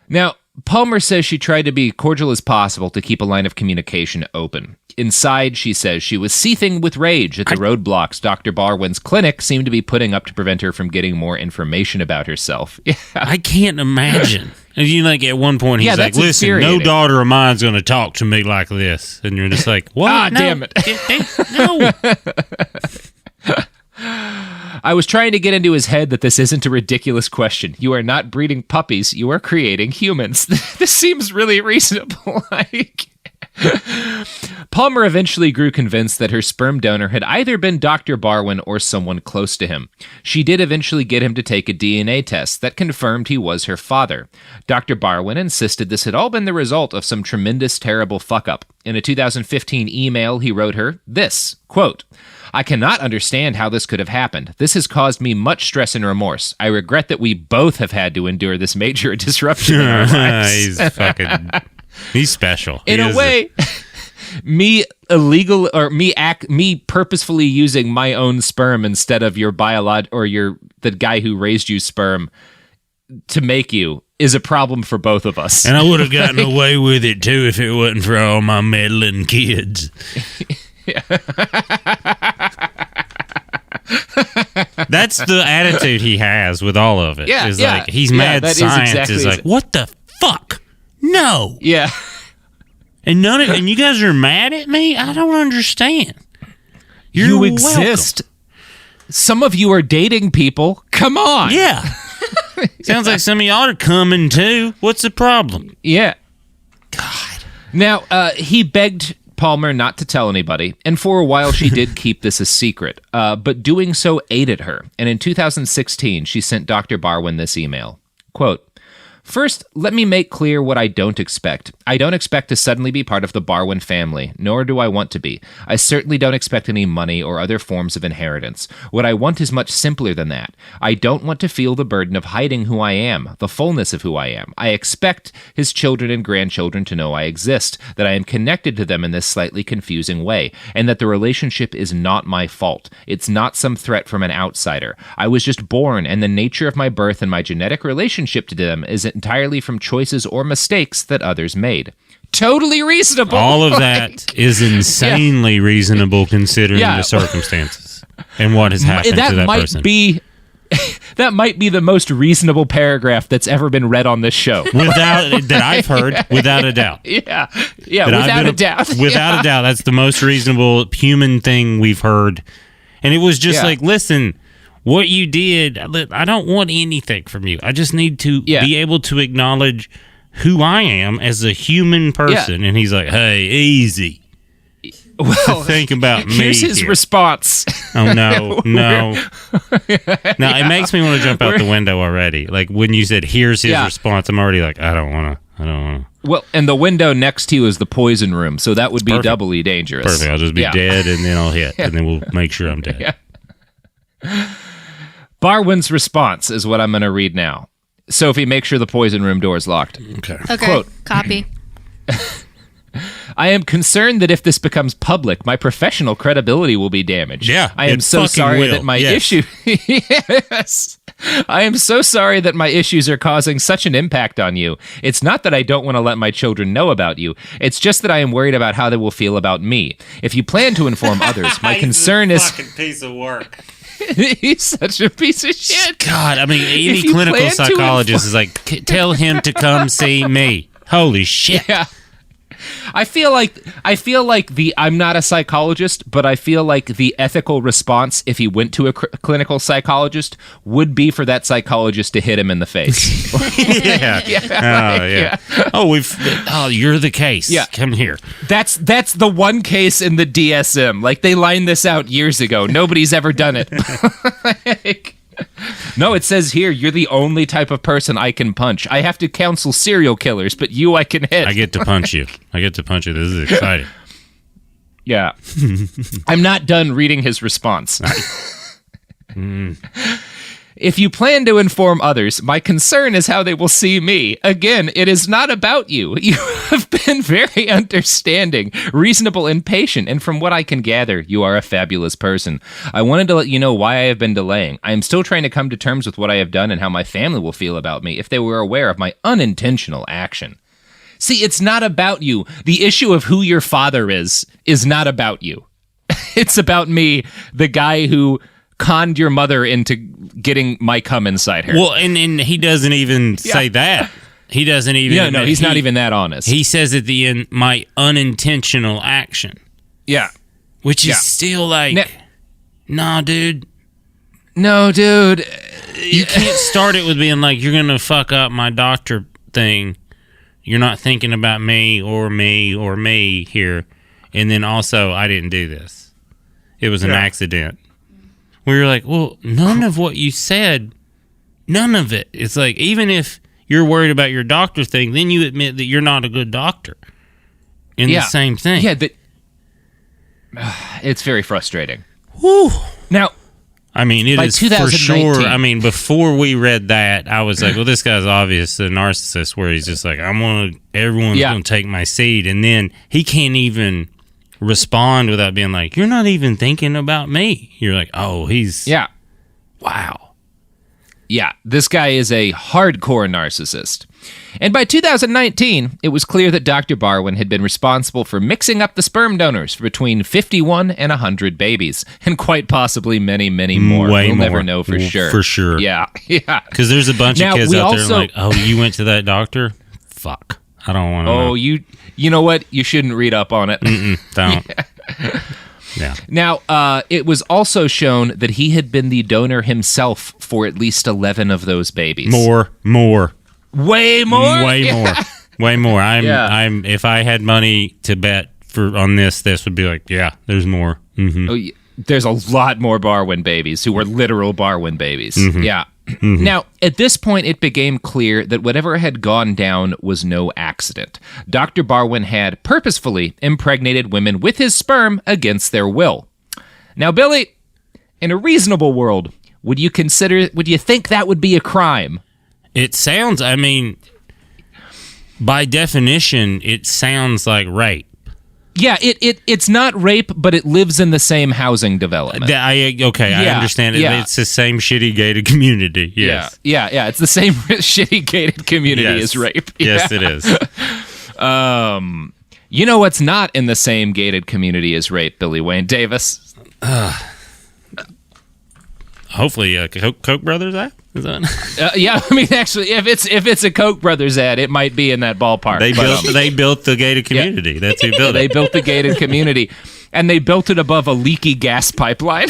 Now, Palmer says she tried to be cordial as possible to keep a line of communication open. Inside, she says she was seething with rage at the roadblocks Dr. Barwin's clinic seemed to be putting up to prevent her from getting more information about herself. Yeah. I can't imagine. And you like at one point he's like, "Listen, no daughter of mine's going to talk to me like this," and you're just like, "What? Ah, no, damn it! No." I was trying to get into his head that this isn't a ridiculous question. You are not breeding puppies. You are creating humans. This seems really reasonable. Palmer eventually grew convinced that her sperm donor had either been Dr. Barwin or someone close to him. She did eventually get him to take a DNA test that confirmed he was her father. Dr. Barwin insisted this had all been the result of some tremendous, terrible fuck-up. In a 2015 email, he wrote her this, quote, I cannot understand how this could have happened. This has caused me much stress and remorse. I regret that we both have had to endure this major disruption in our lives. He's special. In a way, me purposefully using my own sperm instead of your the guy who raised you sperm to make you is a problem for both of us. And I would have gotten away with it too if it wasn't for all my meddling kids. That's the attitude he has with all of it. Yeah, like he's mad science exactly is like, what the fuck? No. Yeah. And you guys are mad at me? I don't understand. You exist. Welcome. Some of you are dating people. Come on. Yeah. Sounds like some of y'all are coming too. What's the problem? Yeah. God. Now, he begged Palmer not to tell anybody, and for a while she did keep this a secret, but doing so aided her. And in 2016, she sent Dr. Barwin this email. Quote, First, let me make clear what I don't expect. I don't expect to suddenly be part of the Barwin family, nor do I want to be. I certainly don't expect any money or other forms of inheritance. What I want is much simpler than that. I don't want to feel the burden of hiding who I am, the fullness of who I am. I expect his children and grandchildren to know I exist, that I am connected to them in this slightly confusing way, and that the relationship is not my fault. It's not some threat from an outsider. I was just born, and the nature of my birth and my genetic relationship to them is entirely from choices or mistakes that others made. Totally reasonable. All of that is insanely reasonable considering the circumstances and what has happened to that person. That might be the most reasonable paragraph that's ever been read on this show. That I've heard, without a doubt. Yeah, without a doubt. Without a doubt, that's the most reasonable human thing we've heard. And it was just like, listen, what you did, I don't want anything from you. I just need to be able to acknowledge who I am as a human person. Yeah. And he's like, hey, easy. Well, think about me. Here's his response. Oh, no. Now, it makes me want to jump out the window already. Like, when you said, here's his response, I'm already like, I don't want to. Well, and the window next to you is the poison room, so that would be doubly dangerous. Perfect. I'll just be dead, and then I'll hit, and then we'll make sure I'm dead. Yeah. Barwin's response is what I'm going to read now. Sophie, make sure the poison room door is locked. Okay. Quote, copy. I am concerned that if this becomes public, my professional credibility will be damaged. Yeah, I am so sorry that my issue... Yes. I am so sorry that my issues are causing such an impact on you. It's not that I don't want to let my children know about you. It's just that I am worried about how they will feel about me. If you plan to inform others, my concern is... fucking piece of work. He's such a piece of shit. God, I mean, any clinical psychologist is like, tell him to come see me. Holy shit. Yeah. I feel like I'm not a psychologist, but I feel like the ethical response if he went to a clinical psychologist would be for that psychologist to hit him in the face. Yeah. Oh, you're the case. Yeah. Come here. That's the one case in the DSM. Like, they lined this out years ago. Nobody's ever done it. No, it says here, you're the only type of person I can punch. I have to counsel serial killers, but you I can hit. I get to punch you. This is exciting. Yeah. I'm not done reading his response. If you plan to inform others, my concern is how they will see me. Again, it is not about you. You have been very understanding, reasonable, and patient, and from what I can gather, you are a fabulous person. I wanted to let you know why I have been delaying. I am still trying to come to terms with what I have done and how my family will feel about me if they were aware of my unintentional action. See, it's not about you. The issue of who your father is not about you. It's about me, the guy who conned your mother into getting my cum inside her. Well, and he doesn't even say that. He doesn't even... Yeah, no, he's not even that honest. He says at the end, my unintentional action. Yeah. Which is still like, nah, dude. No, dude. You can't start it with being like, you're going to fuck up my doctor thing. You're not thinking about me or me here. And then also, I didn't do this. It was an accident. Where you're like, well, none of what you said, none of it. It's like, even if you're worried about your doctor thing, then you admit that you're not a good doctor. And the same thing. Yeah, it's very frustrating. Whew. Now, I mean, it is for sure. I mean, before we read that, I was like, well, this guy's obvious a narcissist where he's just like, everyone's going to take my seat. And then he can't even respond without being like, you're not even thinking about me. You're like, oh, he's... Yeah. Wow. Yeah, this guy is a hardcore narcissist. And by 2019, it was clear that Dr. Barwin had been responsible for mixing up the sperm donors for between 51 and 100 babies, and quite possibly many, many more. We'll never know for sure. For sure. Yeah. Because there's a bunch of kids out there like, oh, you went to that doctor? Fuck. I don't want to know. Oh, you know what? You shouldn't read up on it. Don't. Yeah. Now, it was also shown that he had been the donor himself for at least 11 of those babies. More. Way more? Way more. I'm. If I had money to bet on this would be like, yeah, there's more. Mm-hmm. Oh, there's a lot more Barwin babies who were literal Barwin babies. Mm-hmm. Yeah. Mm-hmm. Now, at this point, it became clear that whatever had gone down was no accident. Dr. Barwin had purposefully impregnated women with his sperm against their will. Now, Billy, in a reasonable world, would you think that would be a crime? It sounds, I mean, by definition, it sounds like rape. Yeah, it's not rape, but it lives in the same housing development. I understand it. Yeah. It's the same shitty gated community. Yes. Yeah. It's the same shitty gated community as rape. Yes, it is. You know what's not in the same gated community as rape, Billy Wayne Davis? Hopefully, Koch brothers ad? Is that? Yeah, I mean, actually, if it's a Koch brothers ad, it might be in that ballpark. They built the gated community. Yeah. That's who built it. They built the gated community, and they built it above a leaky gas pipeline.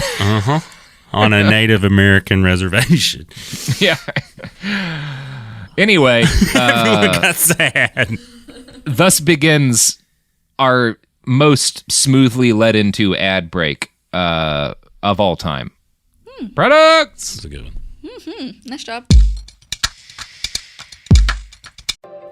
On a Native American reservation. Yeah. Anyway, everyone got sad. Thus begins our most smoothly led into ad break of all time. Products. That's a good one. Nice job.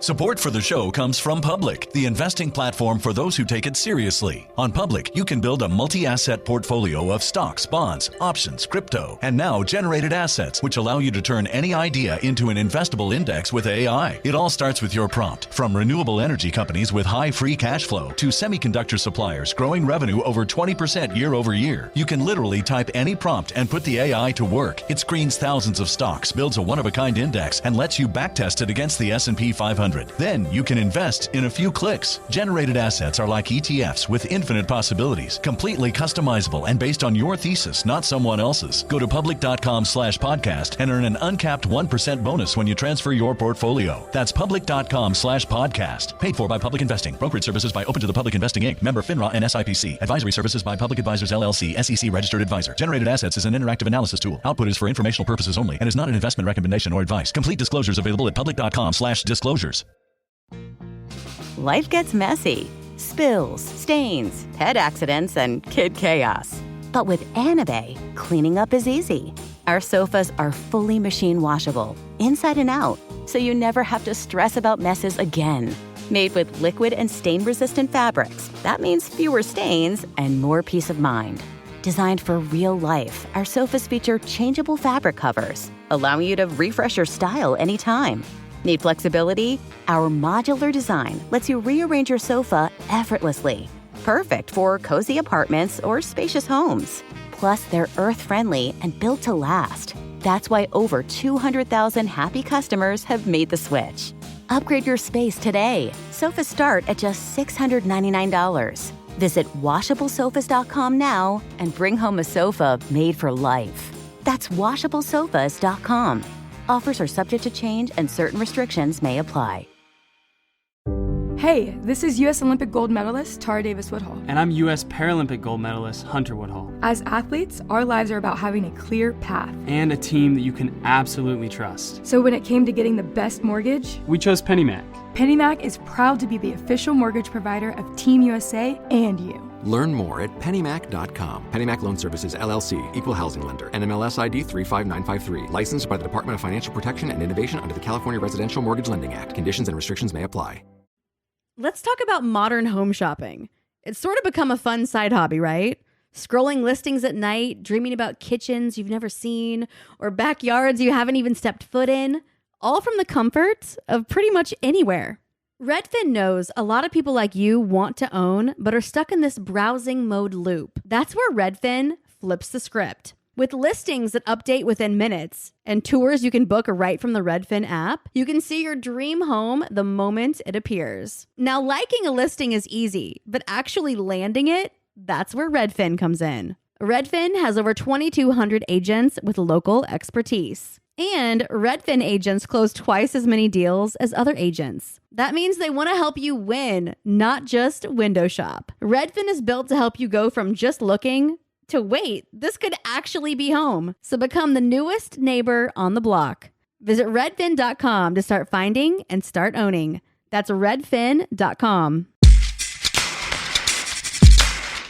Support for the show comes from Public, the investing platform for those who take it seriously. On Public, you can build a multi-asset portfolio of stocks, bonds, options, crypto, and now generated assets, which allow you to turn any idea into an investable index with AI. It all starts with your prompt. From renewable energy companies with high free cash flow to semiconductor suppliers growing revenue over 20% year over year, you can literally type any prompt and put the AI to work. It screens thousands of stocks, builds a one-of-a-kind index, and lets you backtest it against the S&P 500. 100. Then you can invest in a few clicks. Generated assets are like ETFs with infinite possibilities, completely customizable and based on your thesis, not someone else's. Go to public.com/podcast and earn an uncapped 1% bonus when you transfer your portfolio. That's public.com/podcast. Paid for by Public Investing. Brokerage services by Open to the Public Investing Inc. Member FINRA and SIPC. Advisory services by Public Advisors LLC, SEC registered advisor. Generated assets is an interactive analysis tool. Output is for informational purposes only and is not an investment recommendation or advice. Complete disclosures available at public.com/disclosures. Life gets messy. Spills, stains, pet accidents, and kid chaos. But with Anabay, cleaning up is easy. Our sofas are fully machine washable, inside and out, so you never have to stress about messes again. Made with liquid and stain-resistant fabrics, that means fewer stains and more peace of mind. Designed for real life, our sofas feature changeable fabric covers, allowing you to refresh your style anytime. Need flexibility? Our modular design lets you rearrange your sofa effortlessly. Perfect for cozy apartments or spacious homes. Plus, they're earth-friendly and built to last. That's why over 200,000 happy customers have made the switch. Upgrade your space today. Sofas start at just $699. Visit washablesofas.com now and bring home a sofa made for life. That's washablesofas.com. Offers are subject to change and certain restrictions may apply. Hey, this is U.S. Olympic gold medalist Tara Davis-Woodhull. And I'm U.S. Paralympic gold medalist Hunter Woodhull. As athletes, our lives are about having a clear path. And a team that you can absolutely trust. So when it came to getting the best mortgage, we chose PennyMac. PennyMac is proud to be the official mortgage provider of Team USA and you. Learn more at pennymac.com. PennyMac Loan Services, LLC, Equal Housing Lender, NMLS ID 35953. Licensed by the Department of Financial Protection and Innovation under the California Residential Mortgage Lending Act. Conditions and restrictions may apply. Let's talk about modern home shopping. It's sort of become a fun side hobby, right? Scrolling listings at night, dreaming about kitchens you've never seen, or backyards you haven't even stepped foot in, all from the comfort of pretty much anywhere. Redfin knows a lot of people like you want to own, but are stuck in this browsing mode loop. That's where Redfin flips the script. With listings that update within minutes and tours you can book right from the Redfin app, you can see your dream home the moment it appears. Now, liking a listing is easy, but actually landing it, that's where Redfin comes in. Redfin has over 2,200 agents with local expertise. And Redfin agents close twice as many deals as other agents. That means they want to help you win, not just window shop. Redfin is built to help you go from just looking to wait, this could actually be home. So become the newest neighbor on the block. Visit redfin.com to start finding and start owning. That's redfin.com.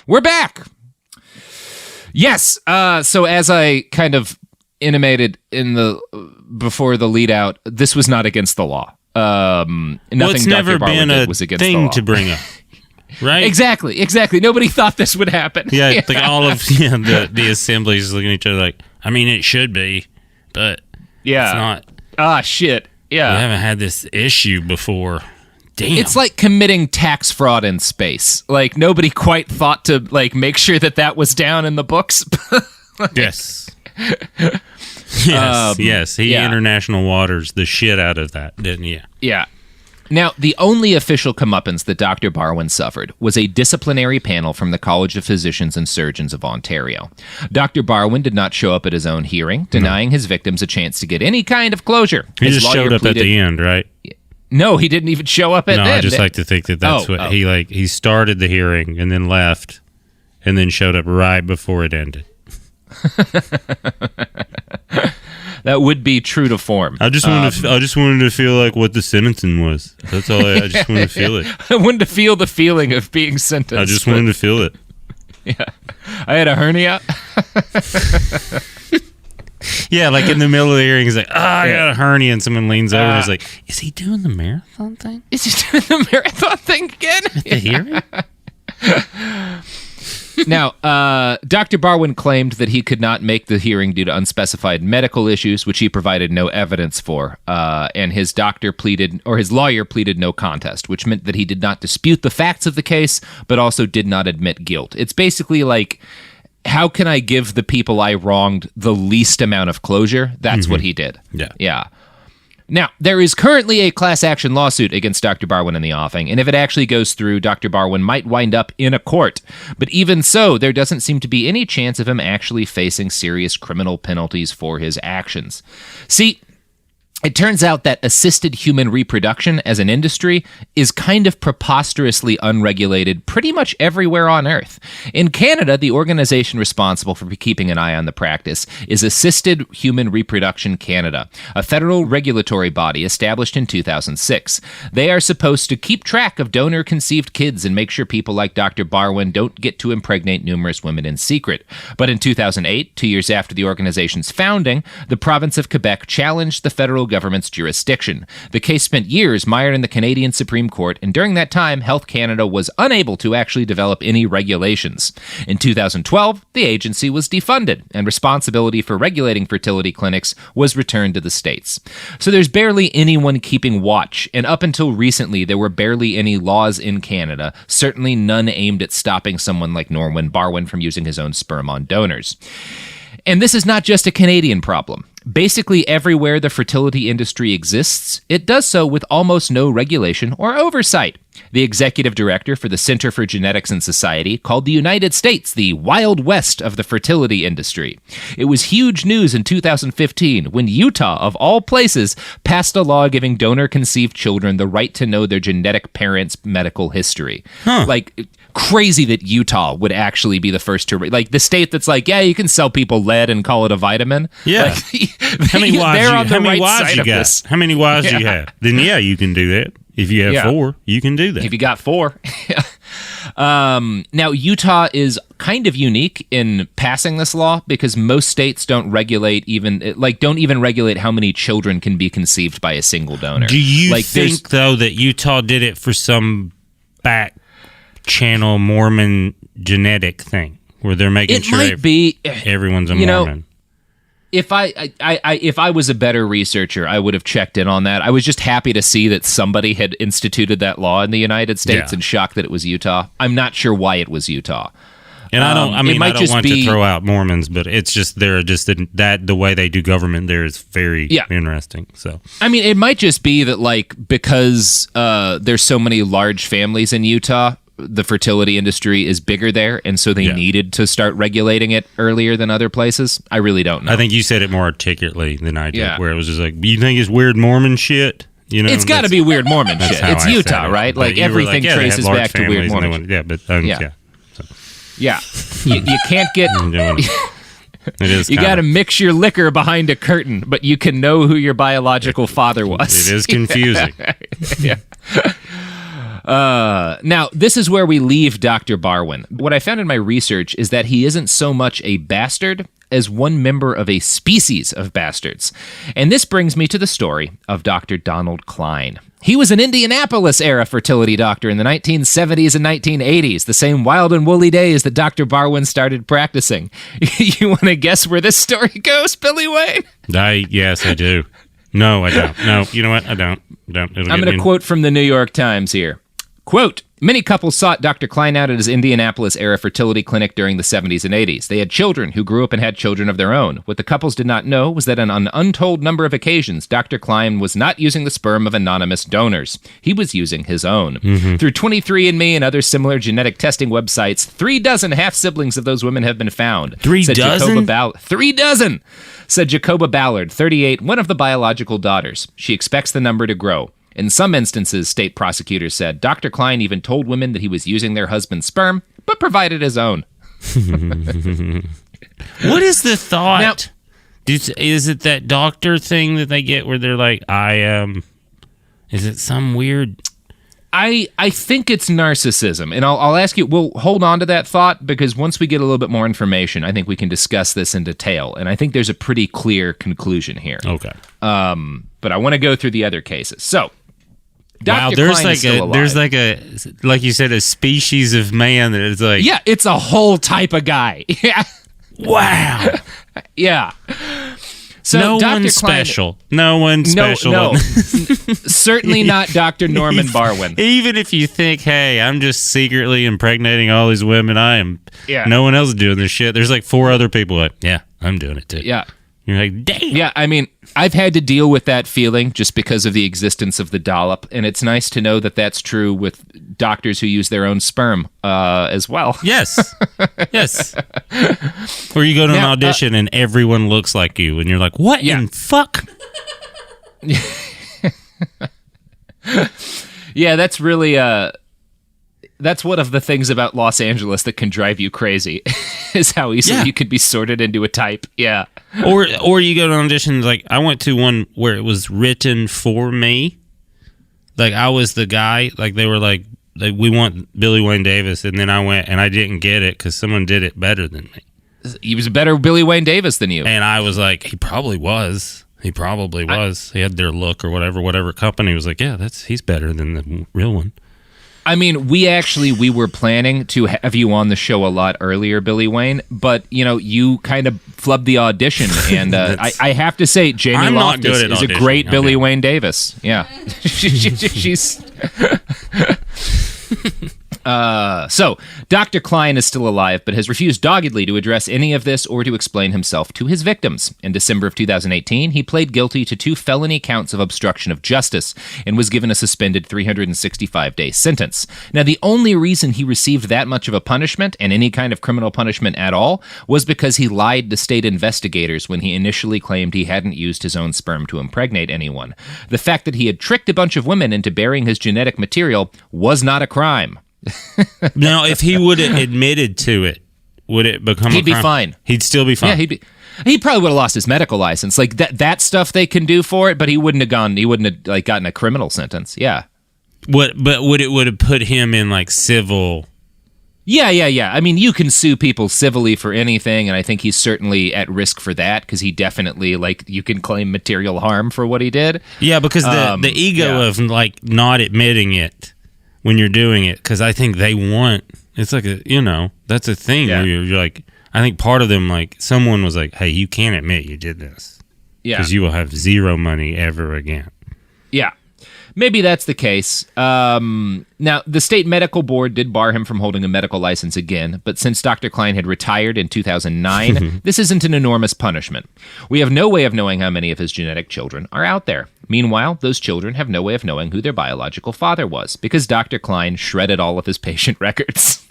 We're back. Yes. So as I kind of intimated in the before the lead out, this was not against the law. Nothing it's never been a was against thing the law. To bring up. Right? Exactly. Nobody thought this would happen. Yeah, like all of the assemblies looking at each other like, I mean, it should be, but it's not. Ah, shit. Yeah. We haven't had this issue before. Damn. It's like committing tax fraud in space. Like, nobody quite thought to, like, make sure that was down in the books. Yes. Yes. He international waters the shit out of that, didn't he? Yeah. Now, the only official comeuppance that Dr. Barwin suffered was a disciplinary panel from the College of Physicians and Surgeons of Ontario. Dr. Barwin did not show up at his own hearing, denying his victims a chance to get any kind of closure. He just showed up at the end, right? No, he didn't even show up at the end. No, I just like to think that's what he started the hearing and then left and then showed up right before it ended. That would be true to form. I just wanted to feel like what the sentencing was. That's all. I just wanted to feel it. I wanted to feel the feeling of being sentenced. I just wanted to feel it. Yeah, I had a hernia. Yeah, like in the middle of the hearing, he's like, I got a hernia, and someone leans over and is like, is he doing the marathon thing? Is he doing the marathon thing again? At the hearing? Now, Dr. Barwin claimed that he could not make the hearing due to unspecified medical issues, which he provided no evidence for, and his lawyer pleaded no contest, which meant that he did not dispute the facts of the case, but also did not admit guilt. It's basically like, how can I give the people I wronged the least amount of closure? That's what he did. Yeah. Yeah. Now, there is currently a class action lawsuit against Dr. Barwin in the offing, and if it actually goes through, Dr. Barwin might wind up in a court. But even so, there doesn't seem to be any chance of him actually facing serious criminal penalties for his actions. See, it turns out that assisted human reproduction as an industry is kind of preposterously unregulated pretty much everywhere on Earth. In Canada, the organization responsible for keeping an eye on the practice is Assisted Human Reproduction Canada, a federal regulatory body established in 2006. They are supposed to keep track of donor-conceived kids and make sure people like Dr. Barwin don't get to impregnate numerous women in secret. But in 2008, 2 years after the organization's founding, the province of Quebec challenged the federal government's jurisdiction. The case spent years mired in the Canadian Supreme Court, and during that time, Health Canada was unable to actually develop any regulations. In 2012, the agency was defunded, and responsibility for regulating fertility clinics was returned to the states. So there's barely anyone keeping watch, and up until recently, there were barely any laws in Canada, certainly none aimed at stopping someone like Norman Barwin from using his own sperm on donors. And this is not just a Canadian problem. Basically everywhere the fertility industry exists, it does so with almost no regulation or oversight. The executive director for the Center for Genetics and Society called the United States the Wild West of the fertility industry. It was huge news in 2015 when Utah, of all places, passed a law giving donor-conceived children the right to know their genetic parents' medical history. Like, crazy that Utah would actually be the first to, like, the state that's like, yeah, you can sell people lead and call it a vitamin. Yeah. Like, how many wives you got? This. How many wives do you have? Then yeah, you can do that. If you have 4, you can do that. If you got 4. Now, Utah is kind of unique in passing this law because most states don't even regulate how many children can be conceived by a single donor. Do you think, though, that Utah did it for some back channel Mormon genetic thing where they're making sure everyone's a Mormon? If I was a better researcher, I would have checked in on that. I was just happy to see that somebody had instituted that law in the United States and shocked that it was Utah. I'm not sure why it was Utah. And I don't want to throw out Mormons, but it's just the way they do government there is very interesting. So I mean, it might just be that because there's so many large families in Utah, the fertility industry is bigger there, and so they needed to start regulating it earlier than other places. I really don't know. I think you said it more articulately than I did, where it was just like, you think it's weird Mormon shit? You know, it's got to be weird Mormon shit. It's Utah, right? Like everything traces back to weird Mormon. You can't get. It is. You got to mix your liquor behind a curtain, but you can know who your biological father was. It is confusing. Now, this is where we leave Dr. Barwin. What I found in my research is that he isn't so much a bastard as one member of a species of bastards. And this brings me to the story of Dr. Donald Klein. He was an Indianapolis-era fertility doctor in the 1970s and 1980s, the same wild and woolly days that Dr. Barwin started practicing. You want to guess where this story goes, Billy Wayne? Yes, I do. No, I don't. No, you know what? I don't. I'm going to quote from the New York Times here. Quote, many couples sought Dr. Klein out at his Indianapolis-era fertility clinic during the 70s and 80s. They had children who grew up and had children of their own. What the couples did not know was that on an untold number of occasions, Dr. Klein was not using the sperm of anonymous donors. He was using his own. Mm-hmm. Through 23andMe and other similar genetic testing websites, 36 half-siblings of those women have been found. 36? 36, said Jacoba Ballard, 38, one of the biological daughters. She expects the number to grow. In some instances, state prosecutors said, Dr. Klein even told women that he was using their husband's sperm, but provided his own. What is the thought? Now, is it that doctor thing that they get where they're like, is it some weird... I think it's narcissism, and I'll ask you, we'll hold on to that thought, because once we get a little bit more information, I think we can discuss this in detail, and I think there's a pretty clear conclusion here. Okay. But I want to go through the other cases. So, Dr. Klein is still alive. Like you said, a species of man that is like... Yeah, it's a whole type of guy. Yeah. Wow. Yeah. So no one's special. No one's special. No. Certainly not Dr. Norman Barwin. Even if you think, hey, I'm just secretly impregnating all these women, no one else is doing this shit. There's like 4 other people like, yeah, I'm doing it too. Yeah. You're like, damn. Yeah, I mean, I've had to deal with that feeling just because of the existence of the dollop, and it's nice to know that that's true with doctors who use their own sperm as well. Yes. Yes. Or you go to an audition and everyone looks like you, and you're like, what in fuck? Yeah, that's really... that's one of the things about Los Angeles that can drive you crazy, is how easily you could be sorted into a type. Yeah. Or you go to auditions, like, I went to one where it was written for me. Like, I was the guy, like, they were like, we want Billy Wayne Davis, and then I went, and I didn't get it because someone did it better than me. He was a better Billy Wayne Davis than you. And I was like, he probably was. He had their look or whatever company was like, yeah, he's better than the real one. I mean, we were planning to have you on the show a lot earlier, Billy Wayne, but, you kind of flubbed the audition, and I have to say, Jamie Loftus is a great Billy Wayne Davis. Yeah. She's... So, Dr. Klein is still alive, but has refused doggedly to address any of this or to explain himself to his victims. In December of 2018, he pled guilty to 2 felony counts of obstruction of justice and was given a suspended 365-day sentence. Now, the only reason he received that much of a punishment, and any kind of criminal punishment at all, was because he lied to state investigators when he initially claimed he hadn't used his own sperm to impregnate anyone. The fact that he had tricked a bunch of women into burying his genetic material was not a crime. Now, if he would have admitted to it, would it become a crime? He'd be fine. He'd still be fine. Yeah, he probably would have lost his medical license. Like that stuff they can do for it, but he wouldn't have gotten a criminal sentence. Yeah. But would have put him in like civil? Yeah. I mean, you can sue people civilly for anything, and I think he's certainly at risk for that because he definitely, you can claim material harm for what he did. Yeah, because the ego of like not admitting it when you're doing it, because I think they want, it's like that's a thing where you're like, I think part of them, like, someone was like, hey, you can't admit you did this. Yeah. Because you will have zero money ever again. Yeah. Maybe that's the case. Now, the state medical board did bar him from holding a medical license again, but since Dr. Klein had retired in 2009, this isn't an enormous punishment. We have no way of knowing how many of his genetic children are out there. Meanwhile, those children have no way of knowing who their biological father was, because Dr. Klein shredded all of his patient records.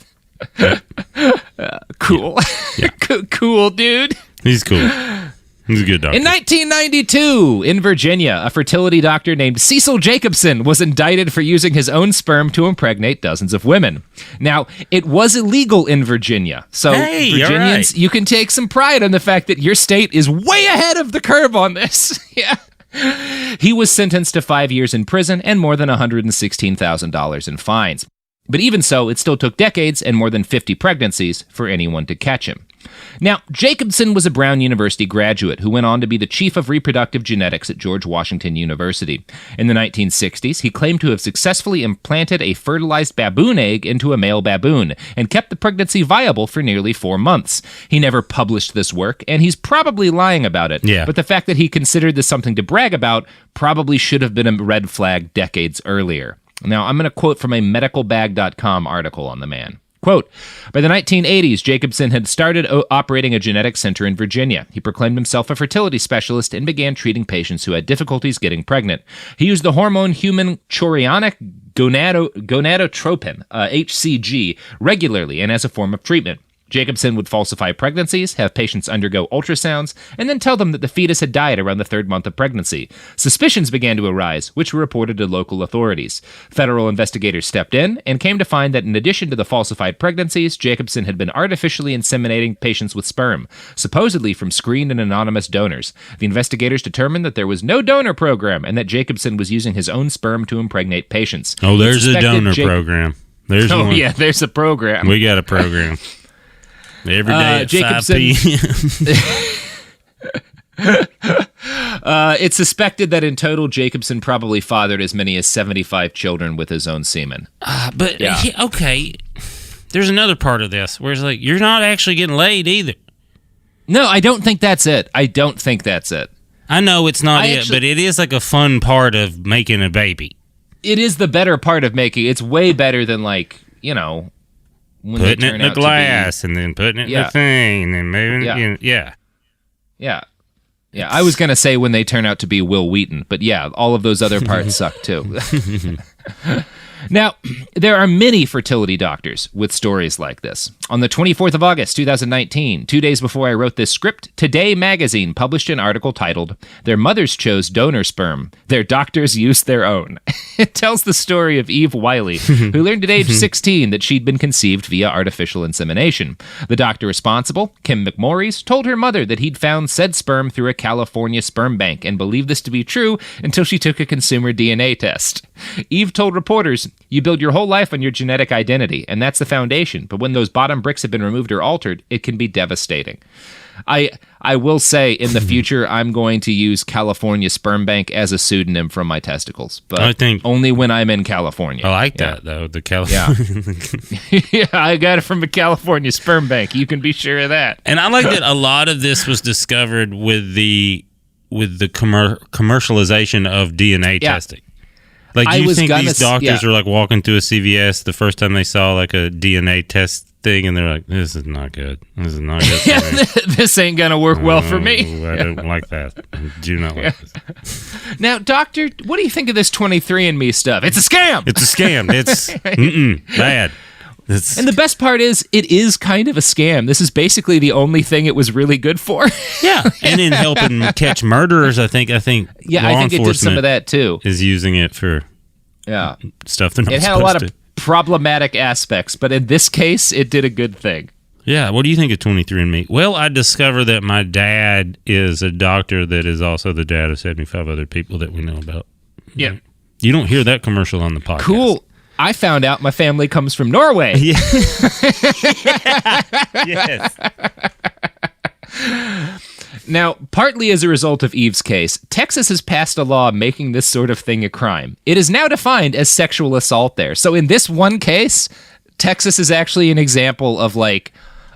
Cool. Yeah. Cool, dude. He's cool. He's a good doctor. In 1992, in Virginia, a fertility doctor named Cecil Jacobson was indicted for using his own sperm to impregnate dozens of women. Now, it was illegal in Virginia, so Virginians, you can take some pride in the fact that your state is way ahead of the curve on this. Yeah. He was sentenced to 5 years in prison and more than $116,000 in fines. But even so, it still took decades and more than 50 pregnancies for anyone to catch him. Now, Jacobson was a Brown University graduate who went on to be the chief of reproductive genetics at George Washington University. In the 1960s, he claimed to have successfully implanted a fertilized baboon egg into a male baboon and kept the pregnancy viable for nearly 4 months. He never published this work, and he's probably lying about it. Yeah. But the fact that he considered this something to brag about probably should have been a red flag decades earlier. Now, I'm going to quote from a medicalbag.com article on the man. Quote, by the 1980s, Jacobson had started operating a genetic center in Virginia. He proclaimed himself a fertility specialist and began treating patients who had difficulties getting pregnant. He used the hormone human chorionic gonadotropin, HCG, regularly and as a form of treatment. Jacobson would falsify pregnancies, have patients undergo ultrasounds, and then tell them that the fetus had died around the 3rd month of pregnancy. Suspicions began to arise, which were reported to local authorities. Federal investigators stepped in and came to find that in addition to the falsified pregnancies, Jacobson had been artificially inseminating patients with sperm, supposedly from screened and anonymous donors. The investigators determined that there was no donor program and that Jacobson was using his own sperm to impregnate patients. Oh, there's a donor program. There's one. Oh, yeah, there's a program. We got a program. Every day at Jacobson, 5 p.m. It's suspected that in total, Jacobson probably fathered as many as 75 children with his own semen. Okay, there's another part of this where it's like, you're not actually getting laid either. No, I don't think that's it. I know it's not but it is like a fun part of making a baby. It is the better part of making. It's way better than when putting it in the glass and then putting it in the thing and then moving it. Yeah. Yeah, I was going to say when they turn out to be Will Wheaton, but yeah, all of those other parts suck too. Now, there are many fertility doctors with stories like this. On the 24th of August, 2019, 2 days before I wrote this script, Today magazine published an article titled, Their Mothers Chose Donor Sperm. Their Doctors Used Their Own. It tells the story of Eve Wiley, who learned at age 16 that she'd been conceived via artificial insemination. The doctor responsible, Kim McMorris, told her mother that he'd found said sperm through a California sperm bank and believed this to be true until she took a consumer DNA test. Eve told reporters, you build your whole life on your genetic identity, and that's the foundation. But when those bottom bricks have been removed or altered, it can be devastating. I will say in the future, I'm going to use California Sperm Bank as a pseudonym from my testicles, but I think only when I'm in California. I like that, though. The California. Yeah, I got it from a California Sperm Bank. You can be sure of that. And I like that a lot of this was discovered with the commercialization of DNA testing. Like, do you think these doctors are like walking through a CVS the first time they saw like a DNA test thing and they're like, this is not good. This is not good for me. This ain't going to work well for me. I don't like that. I do not like this. Now, doctor, what do you think of this 23andMe stuff? It's a scam. It's a scam. It's bad. And the best part is, it is kind of a scam. This is basically the only thing it was really good for. Yeah, and in helping catch murderers, I think. Yeah, I think it did some of that too. Is using it for stuff they're not supposed to. It had a lot of problematic aspects, but in this case, it did a good thing. Yeah, what do you think of 23andMe? Well, I discovered that my dad is a doctor that is also the dad of 75 other people that we know about. Yeah, you don't hear that commercial on the podcast. Cool. I found out my family comes from Norway. Yeah. Yes. Now, partly as a result of Eve's case, Texas has passed a law making this sort of thing a crime. It is now defined as sexual assault there. So in this one case, Texas is actually an example of like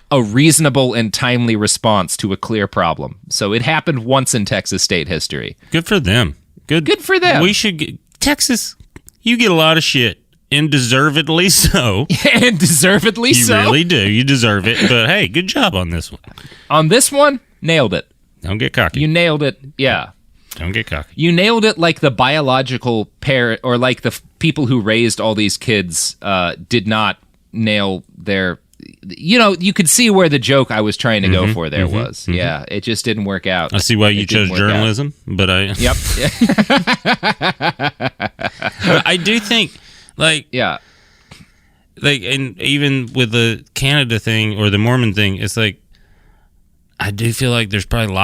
a reasonable and timely response to a clear problem. So it happened once in Texas state history. Good for them. Good for them. We should get Texas. You get a lot of shit. And deservedly so. And deservedly so. You really do. You deserve it. But hey, good job on this one. On this one, nailed it. Don't get cocky. You nailed it. Yeah. Don't get cocky. You nailed it like the biological parent, or like the people who raised all these kids did not nail their... You know, you could see where the joke I was trying to go for there was. Mm-hmm. Yeah, it just didn't work out. I see why you chose journalism, but I... Yep. But I do think... and even with the Canada thing or the Mormon thing, it's like, I do feel like there's probably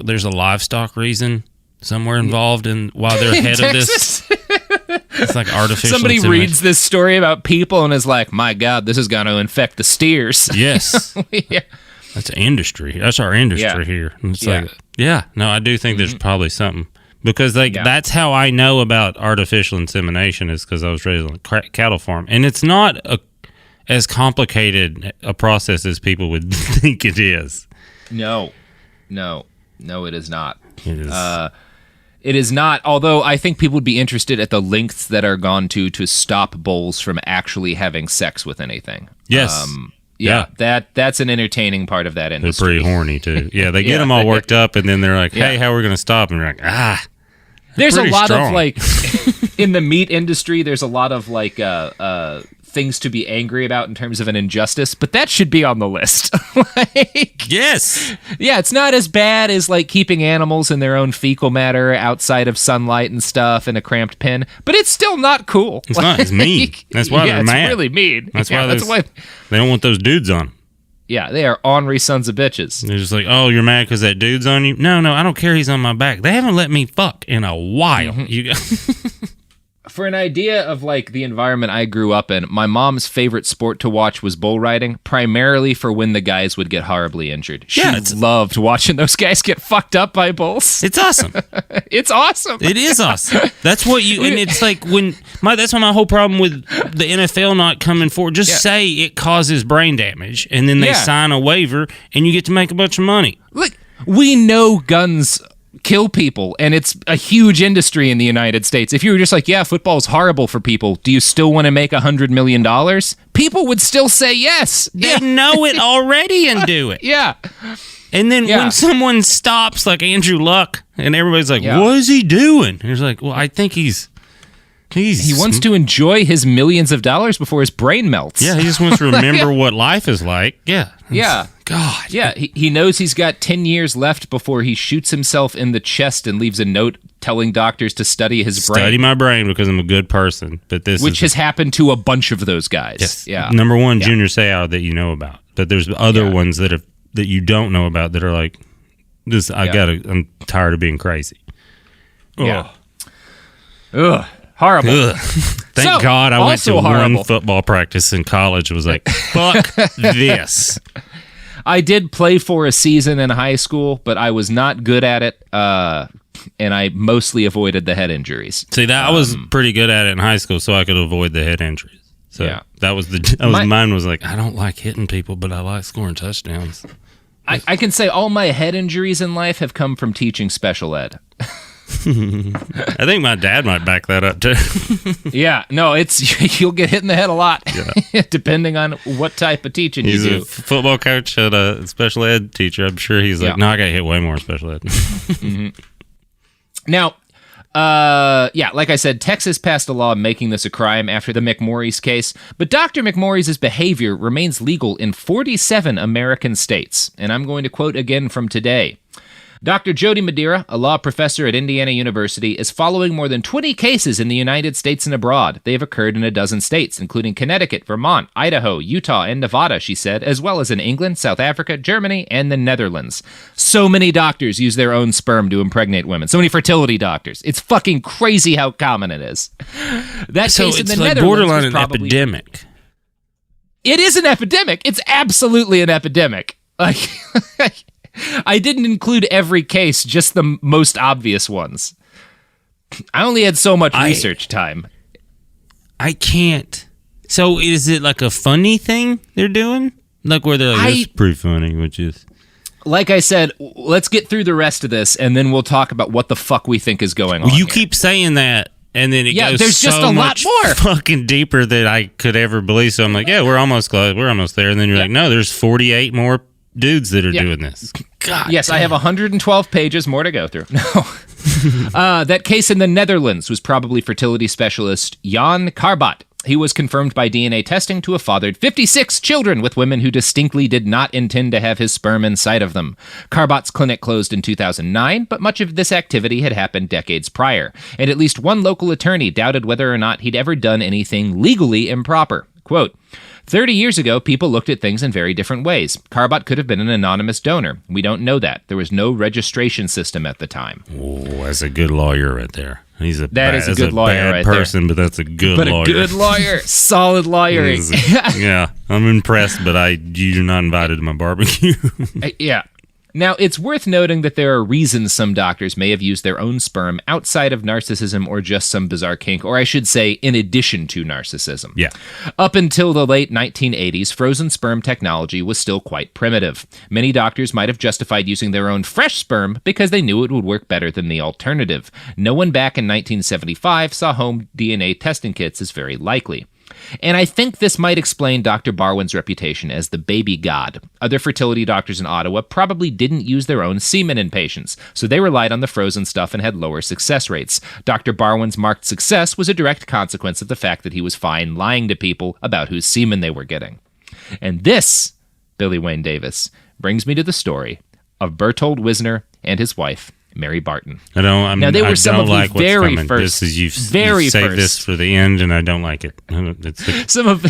there's a livestock reason somewhere involved in why they're ahead of this. It's like artificial Somebody reads this story about people and is like, my God, this is going to infect the steers. Yes. Yeah. That's an industry. That's our industry here. And it's like, no, I do think there's probably something. Because that's how I know about artificial insemination is because I was raised on a cattle farm. And it's not as complicated a process as people would think it is. No, it is not. It is. It is not, although I think people would be interested at the lengths that are gone to stop bulls from actually having sex with anything. Yes. That's an entertaining part of that industry. They're pretty horny, too. Yeah, they get them all worked up, and then they're like, hey, how are we going to stop? And you're like, There's a lot of, like, in the meat industry, there's a lot of, like, things to be angry about in terms of an injustice, but that should be on the list. Yes. Yeah, it's not as bad as, like, keeping animals in their own fecal matter outside of sunlight and stuff in a cramped pen, but it's still not cool. It's not. It's mean. That's why they're mad. It's really mean. That's why they don't want those dudes on them. Yeah, they are ornery sons of bitches. They're just like, oh, you're mad because that dude's on you? No, I don't care. He's on my back. They haven't let me fuck in a while. Mm-hmm. For an idea of, like, the environment I grew up in, my mom's favorite sport to watch was bull riding, primarily for when the guys would get horribly injured. She loved watching those guys get fucked up by bulls. It's awesome. It's awesome. It is awesome. That's what you... And it's like that's my whole problem with the NFL not coming forward. Just say it causes brain damage, and then they sign a waiver, and you get to make a bunch of money. Look, we know guns kill people, and it's a huge industry in the United States. If you were just like, football's horrible for people, do you still want to make $100 million? People would still say yes. They know it already and do it. Yeah. And then when someone stops, like Andrew Luck, and everybody's like, what is he doing? And he's like, well, I think he wants to enjoy his millions of dollars before his brain melts. Yeah, he just wants to remember what life is like. Yeah. Yeah. God. Yeah, he knows he's got 10 years left before he shoots himself in the chest and leaves a note telling doctors to study his brain. Study my brain because I'm a good person. But Which has happened to a bunch of those guys. Yes. Yeah. Number one, Junior Seau that you know about. But there's other ones that you don't know about that are like, I'm tired of being crazy. Yeah. Ugh. Horrible. Ugh. Thank God I went to one football practice in college. It was like, fuck this. I did play for a season in high school, but I was not good at it, and I mostly avoided the head injuries. See, I was pretty good at it in high school, so I could avoid the head injuries. So that was mine was like, I don't like hitting people, but I like scoring touchdowns. I can say all my head injuries in life have come from teaching special ed. I think my dad might back that up too. Yeah, no, you'll get hit in the head a lot, depending on what type of teaching you do. He's a football coach and a special ed teacher. I'm sure he's like, no, I got hit way more special ed. Mm-hmm. Now, like I said, Texas passed a law making this a crime after the McMorris case, but Dr. McMorris' behavior remains legal in 47 American states. And I'm going to quote again from today. Dr. Jody Madeira, a law professor at Indiana University, is following more than 20 cases in the United States and abroad. They have occurred in a dozen states, including Connecticut, Vermont, Idaho, Utah, and Nevada, she said, as well as in England, South Africa, Germany, and the Netherlands. So many doctors use their own sperm to impregnate women. So many fertility doctors. It's fucking crazy how common it is. That case in the Netherlands borderline was an probably epidemic. It is an epidemic. It's absolutely an epidemic. Like... I didn't include every case, just the most obvious ones. I only had so much research time. I can't. So is it like a funny thing they're doing? Like where they're like, it's pretty funny, which is... Like I said, let's get through the rest of this, and then we'll talk about what the fuck we think is going on. You here. keep saying that, and then it goes there's just so a lot much more fucking deeper than I could ever believe. So I'm like, we're almost close. We're almost there. And then you're like, no, there's 48 more dudes that are doing this. God. Yes, damn. I have 112 pages more to go through. No. That case in the Netherlands was probably fertility specialist Jan Karbat. He was confirmed by DNA testing to have fathered 56 children with women who distinctly did not intend to have his sperm inside of them. Karbat's clinic closed in 2009, but much of this activity had happened decades prior, and at least one local attorney doubted whether or not he'd ever done anything legally improper. Quote, 30 years ago, people looked at things in very different ways. Karbat could have been an anonymous donor. We don't know that. There was no registration system at the time. Oh, that's a good lawyer right there. He's a that is a good lawyer bad right person, there. But that's a good lawyer. But a good lawyer. Solid lawyering. Yeah, I'm impressed, but you're not invited to my barbecue. Yeah. Now, it's worth noting that there are reasons some doctors may have used their own sperm outside of narcissism or just some bizarre kink, or I should say, in addition to narcissism. Yeah. Up until the late 1980s, frozen sperm technology was still quite primitive. Many doctors might have justified using their own fresh sperm because they knew it would work better than the alternative. No one back in 1975 saw home DNA testing kits as very likely. And I think this might explain Dr. Barwin's reputation as the baby god. Other fertility doctors in Ottawa probably didn't use their own semen in patients, so they relied on the frozen stuff and had lower success rates. Dr. Barwin's marked success was a direct consequence of the fact that he was fine lying to people about whose semen they were getting. And this, Billy Wayne Davis, brings me to the story of Bertold Wisner and his wife, Mary Barton. Now, they were some of like the very first. This is you saved this for the end, and I don't like it. It's some of the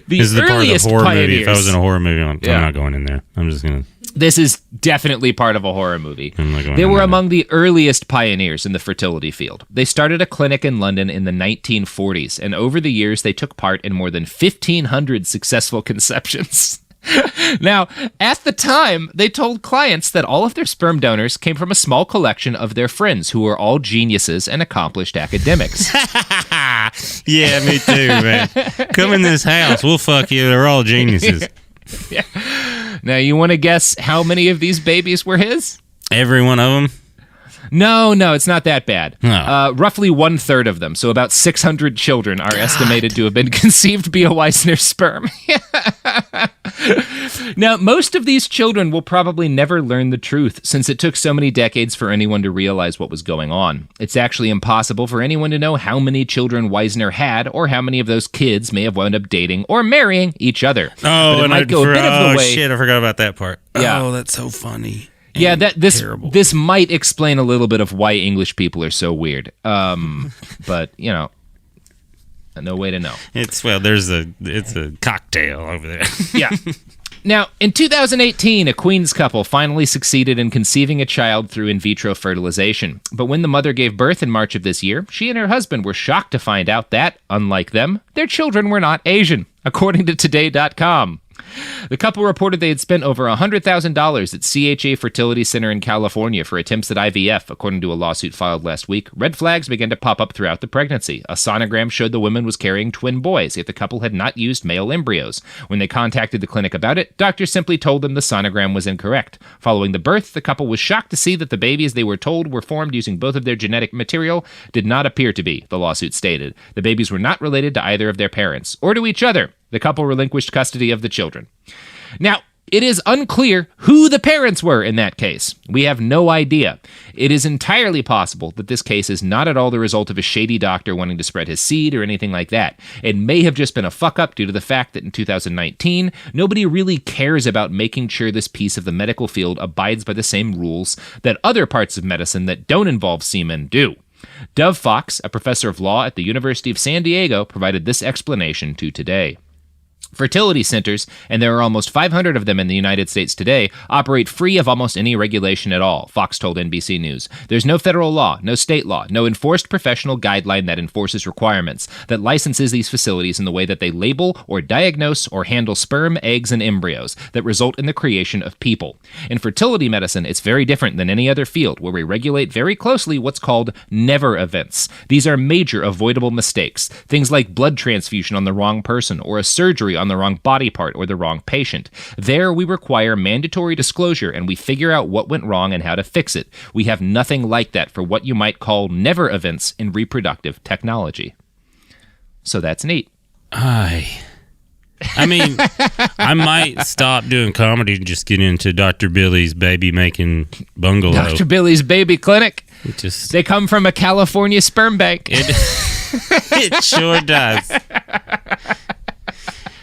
this is the part of the horror pioneers. movie. If I was in a horror movie, I'm not going in there. I'm just gonna. This is definitely part of a horror movie. They were among the earliest pioneers in the fertility field. They started a clinic in London in the 1940s, and over the years, they took part in more than 1,500 successful conceptions. Now, at the time, they told clients that all of their sperm donors came from a small collection of their friends who were all geniuses and accomplished academics. Yeah, me too, man. Come in this house, we'll fuck you. They're all geniuses. Yeah. Now, you want to guess how many of these babies were his? Every one of them? No, it's not that bad. Oh. Roughly 1/3 of them, so about 600 children, are estimated to have been conceived via Weissner's sperm. Now, most of these children will probably never learn the truth, since it took so many decades for anyone to realize what was going on. It's actually impossible for anyone to know how many children Weisner had, or how many of those kids may have wound up dating or marrying each other. Oh, and shit, I forgot about that part. Yeah. Oh, that's so funny. Yeah, this might explain a little bit of why English people are so weird. But, you know, no way to know. It's a cocktail over there. Yeah. Now, in 2018, a Queens couple finally succeeded in conceiving a child through in vitro fertilization. But when the mother gave birth in March of this year, she and her husband were shocked to find out that, unlike them, their children were not Asian, according to Today.com. The couple reported they had spent over $100,000 at CHA Fertility Center in California for attempts at IVF, according to a lawsuit filed last week. Red flags began to pop up throughout the pregnancy. A sonogram showed the woman was carrying twin boys, yet the couple had not used male embryos. When they contacted the clinic about it, doctors simply told them the sonogram was incorrect. Following the birth, the couple was shocked to see that the babies they were told were formed using both of their genetic material did not appear to be, the lawsuit stated. The babies were not related to either of their parents, or to each other. The couple relinquished custody of the children. Now, it is unclear who the parents were in that case. We have no idea. It is entirely possible that this case is not at all the result of a shady doctor wanting to spread his seed or anything like that. It may have just been a fuck-up due to the fact that in 2019, nobody really cares about making sure this piece of the medical field abides by the same rules that other parts of medicine that don't involve semen do. Dov Fox, a professor of law at the University of San Diego, provided this explanation to Today. Fertility centers, and there are almost 500 of them in the United States today, operate free of almost any regulation at all, Fox told NBC News. There's no federal law, no state law, no enforced professional guideline that enforces requirements, that licenses these facilities in the way that they label or diagnose or handle sperm, eggs, and embryos that result in the creation of people. In fertility medicine, it's very different than any other field, where we regulate very closely what's called never events. These are major avoidable mistakes, things like blood transfusion on the wrong person or a surgery on the wrong body part or the wrong patient. There, we require mandatory disclosure and we figure out what went wrong and how to fix it. We have nothing like that for what you might call never events in reproductive technology. So that's neat. I mean, I might stop doing comedy and just get into Dr. Billy's baby making bungalow. Dr. Billy's baby clinic. They come from a California sperm bank. It sure does.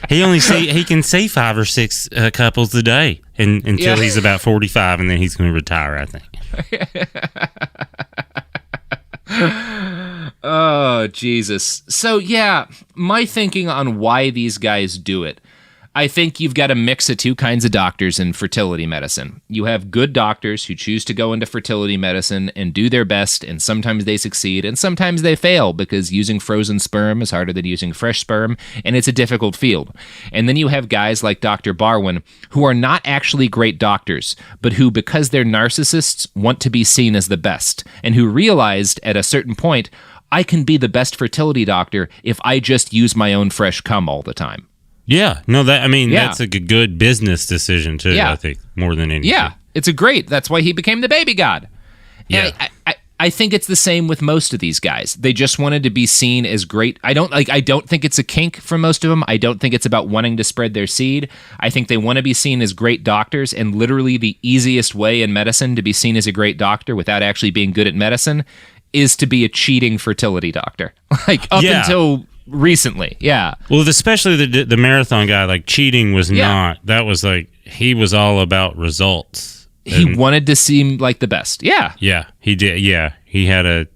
He can see 5 or 6 couples a day until he's about 45, and then he's going to retire, I think. Oh, Jesus. So, yeah, my thinking on why these guys do it. I think you've got a mix of two kinds of doctors in fertility medicine. You have good doctors who choose to go into fertility medicine and do their best, and sometimes they succeed, and sometimes they fail, because using frozen sperm is harder than using fresh sperm, and it's a difficult field. And then you have guys like Dr. Barwin, who are not actually great doctors, but who, because they're narcissists, want to be seen as the best, and who realized at a certain point, I can be the best fertility doctor if I just use my own fresh cum all the time. Yeah, no, that's a good business decision too. I think more than anything. Yeah, that's why he became the baby god. Yeah, I think it's the same with most of these guys. They just wanted to be seen as great. I don't think it's a kink for most of them. I don't think it's about wanting to spread their seed. I think they want to be seen as great doctors, and literally the easiest way in medicine to be seen as a great doctor without actually being good at medicine is to be a cheating fertility doctor. Until recently, yeah. Well, especially the marathon guy, like cheating was not. That was like he was all about results. He wanted to seem like the best. Yeah. Yeah, he did. Yeah, he had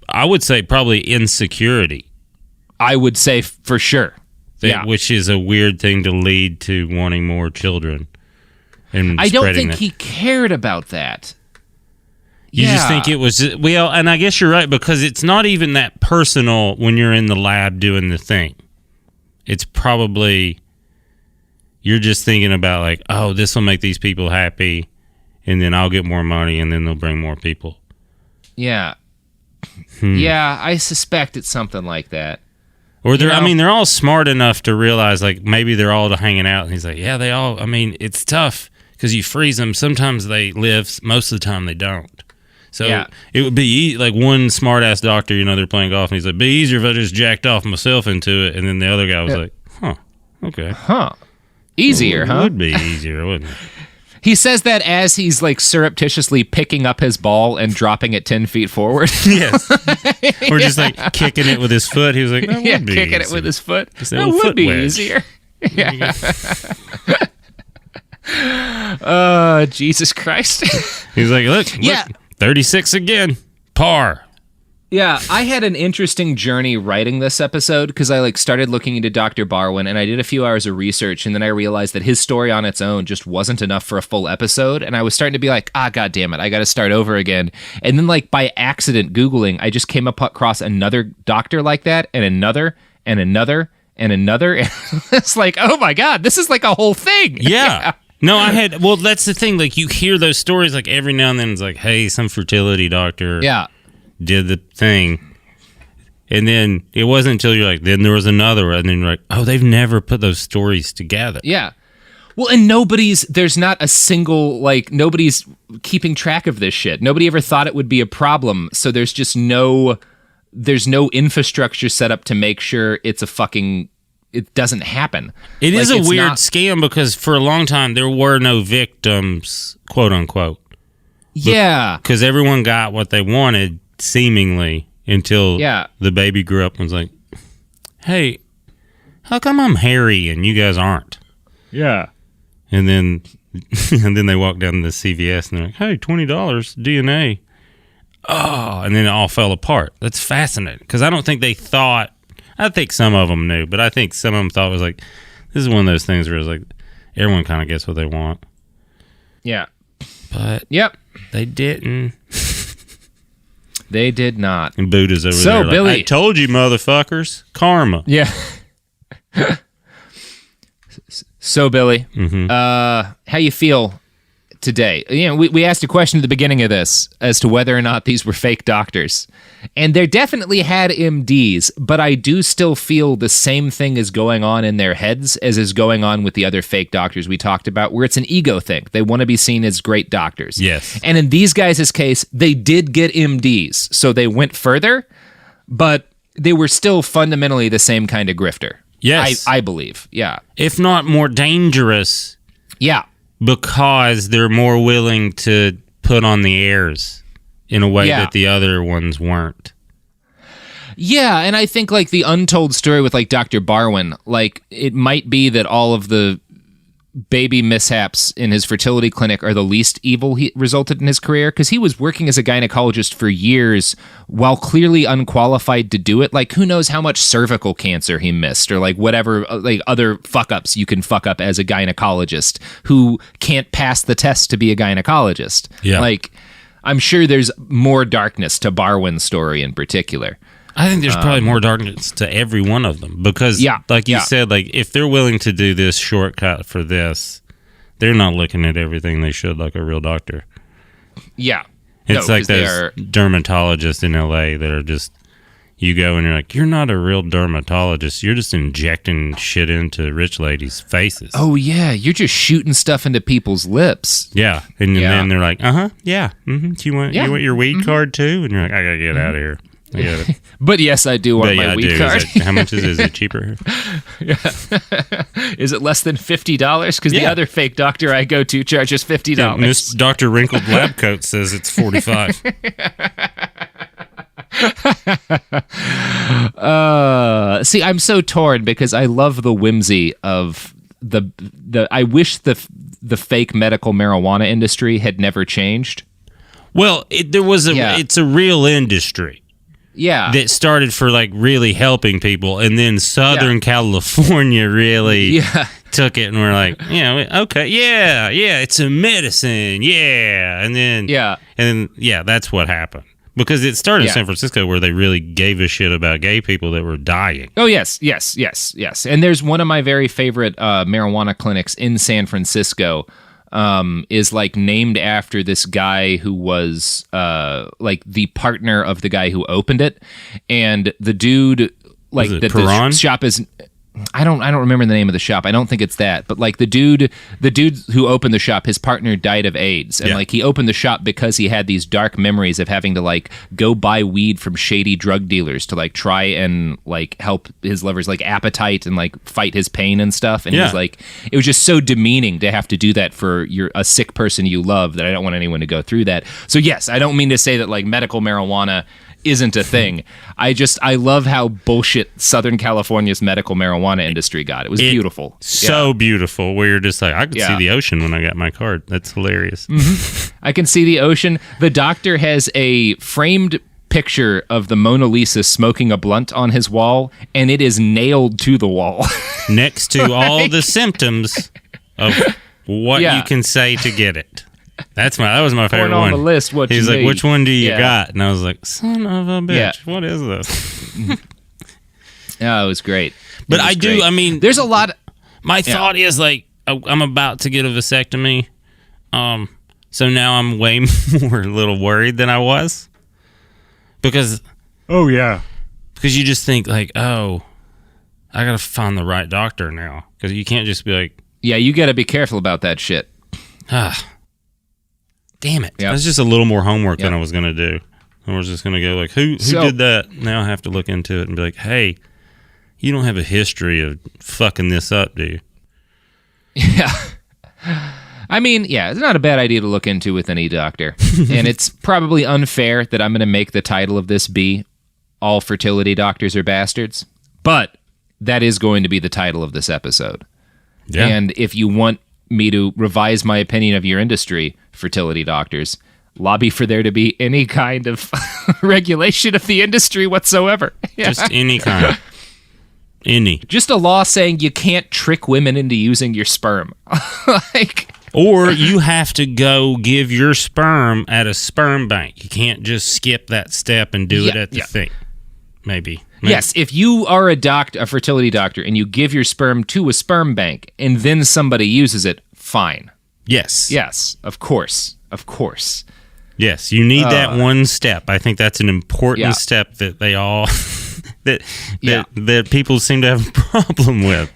I would say probably insecurity. I would say for sure. Which is a weird thing to lead to wanting more children. And I don't think he cared about that. You just think it was, and I guess you're right, because it's not even that personal when you're in the lab doing the thing. It's probably, you're just thinking about like, oh, this will make these people happy, and then I'll get more money, and then they'll bring more people. Yeah. Yeah, I suspect it's something like that. Or they're all smart enough to realize like maybe they're all hanging out, and he's like, yeah, they all, it's tough because you freeze them. Sometimes they live, most of the time they don't. So it would be like one smart ass doctor, they're playing golf, and he's like, it'd be easier if I just jacked off myself into it. And then the other guy was like, huh, okay. Huh. Easier, huh? It would be easier, wouldn't it? He says that as he's like surreptitiously picking up his ball and dropping it 10 feet forward. Yes. Or just like kicking it with his foot. He was like, that would be kicking easier. it with his foot. That would be easier. Yeah. Jesus Christ. He's like, look, 36 again. Par. Yeah, I had an interesting journey writing this episode because I like started looking into Dr. Barwin and I did a few hours of research and then I realized that his story on its own just wasn't enough for a full episode and I was starting to be like, God damn it, I got to start over again. And then like by accident Googling, I just came across another doctor like that and another and another and another. And it's like, oh my God, this is like a whole thing. Yeah. No, that's the thing. Like you hear those stories like every now and then it's like, hey, some fertility doctor. Yeah. Did the thing, and then it wasn't until you're like, then there was another one, and then you're like, oh, they've never put those stories together. Yeah. Well, and there's not a single, like, nobody's keeping track of this shit. Nobody ever thought it would be a problem, so there's just there's no infrastructure set up to make sure it doesn't happen. It is a weird scam because for a long time there were no victims, quote unquote. Yeah. Because everyone got what they wanted, seemingly, until the baby grew up and was like, hey, how come I'm hairy and you guys aren't? Yeah. And then they walk down to the CVS and they're like, hey, $20 DNA. Oh, and then it all fell apart. That's fascinating because I don't think they thought, I think some of them knew, but I think some of them thought it was like, this is one of those things where it's like, everyone kind of gets what they want. Yeah. But they didn't. They did not. And Buddha's over there like, Billy, I told you, motherfuckers. Karma. Yeah. So, Billy, how you feel today? You know, we asked a question at the beginning of this as to whether or not these were fake doctors. And they definitely had MDs, but I do still feel the same thing is going on in their heads as is going on with the other fake doctors we talked about, where it's an ego thing. They want to be seen as great doctors. Yes. And in these guys' case, they did get MDs, so they went further, but they were still fundamentally the same kind of grifter. Yes. I believe. Yeah. If not more dangerous. Yeah. Because they're more willing to put on the airs in a way that the other ones weren't. Yeah, and I think like the untold story with like Dr. Barwin, like it might be that all of the baby mishaps in his fertility clinic are the least evil he resulted in his career, because he was working as a gynecologist for years while clearly unqualified to do it. Like, who knows how much cervical cancer he missed, or like whatever like other fuck ups you can fuck up as a gynecologist who can't pass the test to be a gynecologist. Yeah. Like, I'm sure there's more darkness to Barwin's story in particular. I think there's probably more darkness to every one of them because, like you said, like if they're willing to do this shortcut for this, they're not looking at everything they should like a real doctor. Yeah. It's like those dermatologists in LA that are just, you go and you're like, you're not a real dermatologist. You're just injecting shit into rich ladies' faces. Oh, yeah. You're just shooting stuff into people's lips. Yeah. And then they're like, yeah. Mm-hmm. Do you want your weed card too? And you're like, I got to get out of here. I get it. But yes, I do want my weed card. How much is it? Is it cheaper? Is it less than $50? Because the other fake doctor I go to charges $50. Yeah, Miss Dr. Wrinkled Lab Coat says it's $45. See, I'm so torn because I love the whimsy of the I wish the fake medical marijuana industry had never changed. Well, it's a real industry. Yeah. That started for like really helping people, and then Southern California really took it and we're like, okay, it's a medicine, and then that's what happened. Because it started in San Francisco where they really gave a shit about gay people that were dying. Oh, yes. And there's one of my very favorite marijuana clinics in San Francisco is like named after this guy who was like the partner of the guy who opened it. And the dude, like that the shop is... I don't remember the name of the shop. I don't think it's that, but like the dude who opened the shop, his partner died of AIDS, and like he opened the shop because he had these dark memories of having to like go buy weed from shady drug dealers to like try and like help his lover's like appetite and like fight his pain and stuff. And he was like, it was just so demeaning to have to do that for a sick person you love that I don't want anyone to go through that. So yes, I don't mean to say that like medical marijuana isn't a thing. I love how bullshit Southern California's medical marijuana industry got. It was beautiful. So beautiful, where you're just like, I could see the ocean when I got my card. That's hilarious. I can see the ocean. The doctor has a framed picture of the Mona Lisa smoking a blunt on his wall, and it is nailed to the wall. Next to all the symptoms of what you can say to get it. That was my favorite one. On the list, what he's you like, need. which one do you got? And I was like, son of a bitch, what is this? Oh, it was great. But I do. Great. I mean, there's a lot. My thought is like, I'm about to get a vasectomy, so now I'm way more a little worried than I was because because you just think like, oh, I gotta find the right doctor now because you can't just be like, you got to be careful about that shit. Damn it. That's just a little more homework than I was going to do. I was just going to go like, who did that? Now I have to look into it and be like, hey, you don't have a history of fucking this up, do you? Yeah. I mean, it's not a bad idea to look into with any doctor. And it's probably unfair that I'm going to make the title of this be All Fertility Doctors Are Bastards. But that is going to be the title of this episode. Yeah. And if you want me to revise my opinion of your industry, fertility doctors, lobby for there to be any kind of regulation of the industry whatsoever. Just any kind. Just a law saying you can't trick women into using your sperm. Or you have to go give your sperm at a sperm bank. You can't just skip that step and do it at the thing. Maybe. Yes, if you are a fertility doctor, and you give your sperm to a sperm bank, and then somebody uses it, fine. Yes, of course. Yes, you need that one step. I think that's an important step that they all that people seem to have a problem with.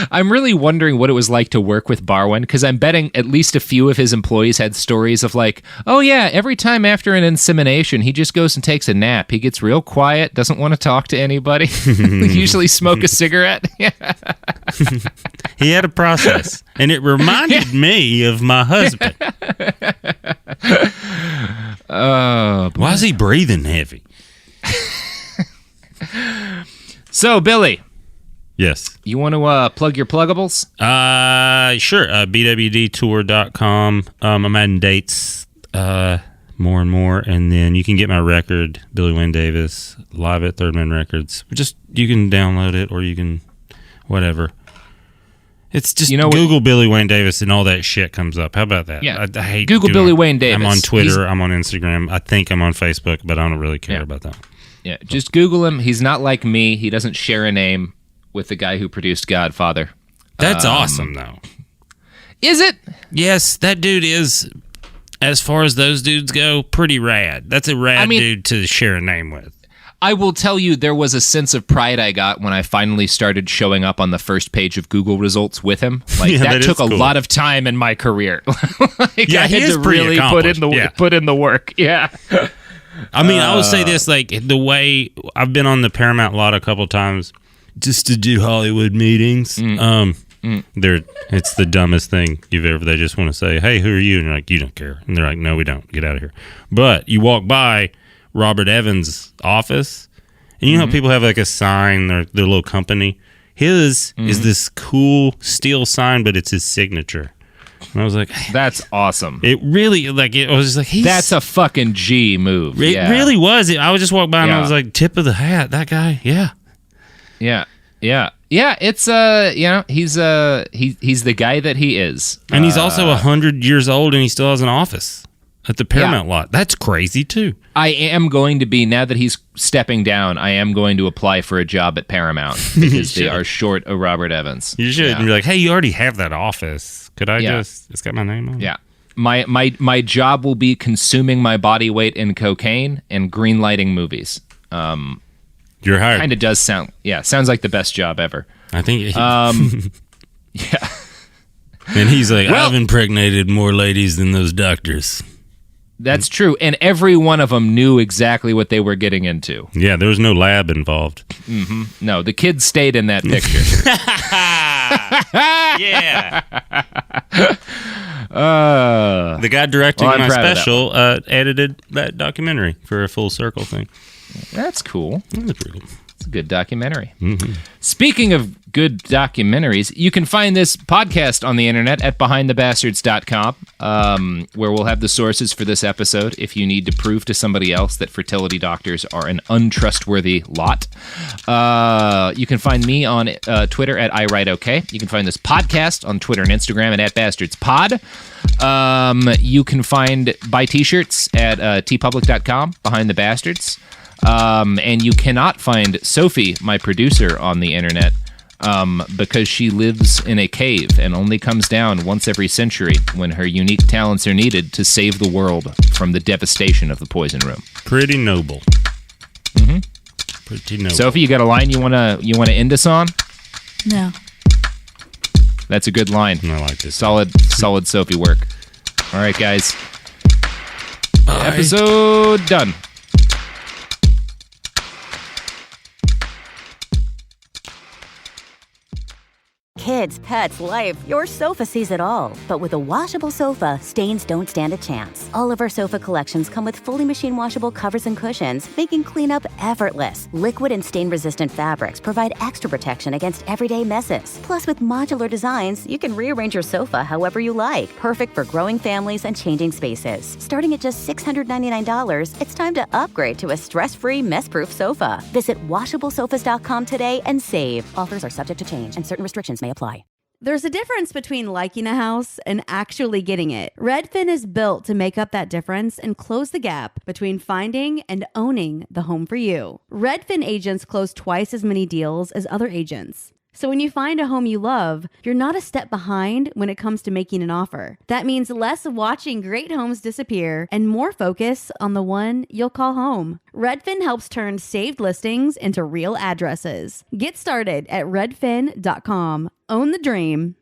I'm really wondering what it was like to work with Barwin, because I'm betting at least a few of his employees had stories of like, oh yeah, every time after an insemination, he just goes and takes a nap. He gets real quiet, doesn't want to talk to anybody, usually smoke a cigarette. He had a process, and it reminded me of my husband. Why is he breathing heavy? So, Billy. Yes. You want to plug your pluggables? Sure. BWDtour.com. I'm adding dates more and more. And then you can get my record, Billy Wayne Davis, live at Third Man Records. You can download it or you can whatever. It's just Google Billy Wayne Davis and all that shit comes up. How about that? Yeah. I hate Google Billy Wayne Davis. I'm on Twitter. I'm on Instagram. I think I'm on Facebook, but I don't really care about that. Yeah. Just Google him. He's not like me. He doesn't share a name with the guy who produced Godfather. That's awesome, though. Is it? Yes, that dude is, as far as those dudes go, pretty rad. That's a rad dude to share a name with. I will tell you, there was a sense of pride I got when I finally started showing up on the first page of Google results with him. Like that took a lot of time in my career. I had to really put in the work. Yeah. I mean, I would say this, like the way I've been on the Paramount lot a couple times just to do Hollywood meetings. It's the dumbest thing you've ever. They just want to say, "Hey, who are you?" And you're like, "You don't care." And they're like, "No, we don't. Get out of here." But you walk by Robert Evans' office, and you know how people have like a sign, their little company. His is this cool steel sign, but it's his signature. And I was like, "That's awesome." It really I was just like, "That's a fucking G move." It really was. I would just walk by and I was like, "Tip of the hat, that guy." Yeah. It's he's the guy that he is, and he's also 100 years old, and he still has an office at the Paramount lot. That's crazy too. I am going to be, now that he's stepping down, I am going to apply for a job at Paramount because they are short of Robert Evans. You should be like, hey, you already have that office. Could I it's got my name on it? Yeah. My job will be consuming my body weight in cocaine and green lighting movies. You're hired. Kind of does sound, sounds like the best job ever. I think. Yeah. And he's like, I've impregnated more ladies than those doctors. That's true. And every one of them knew exactly what they were getting into. Yeah, there was no lab involved. Mm-hmm. No, the kids stayed in that picture. Yeah. The guy directing my special edited that documentary for a full circle thing. That's cool. That's pretty cool. It's a good documentary. Mm-hmm. Speaking of good documentaries, you can find this podcast on the internet at behindthebastards.com, where we'll have the sources for this episode if you need to prove to somebody else that fertility doctors are an untrustworthy lot. You can find me on Twitter at iWriteOK. You can find this podcast on Twitter and Instagram at @BastardsPod. You can buy t-shirts at tpublic.com, Behind the Bastards. And you cannot find Sophie, my producer, on the internet because she lives in a cave and only comes down once every century when her unique talents are needed to save the world from the devastation of the poison room. Pretty noble. Mm-hmm. Pretty noble. Sophie, you got a line you wanna end us on? No. That's a good line. I like this. Solid Sophie work. All right, guys. Episode done. Kids, pets, life, your sofa sees it all. But with a washable sofa, stains don't stand a chance. All of our sofa collections come with fully machine washable covers and cushions, making cleanup effortless. Liquid and stain-resistant fabrics provide extra protection against everyday messes. Plus, with modular designs, you can rearrange your sofa however you like. Perfect for growing families and changing spaces. Starting at just $699, it's time to upgrade to a stress-free, mess-proof sofa. Visit washablesofas.com today and save. Offers are subject to change and certain restrictions may apply. There's a difference between liking a house and actually getting it. Redfin is built to make up that difference and close the gap between finding and owning the home for you. Redfin agents close twice as many deals as other agents. So when you find a home you love, you're not a step behind when it comes to making an offer. That means less watching great homes disappear and more focus on the one you'll call home. Redfin helps turn saved listings into real addresses. Get started at redfin.com. Own the dream.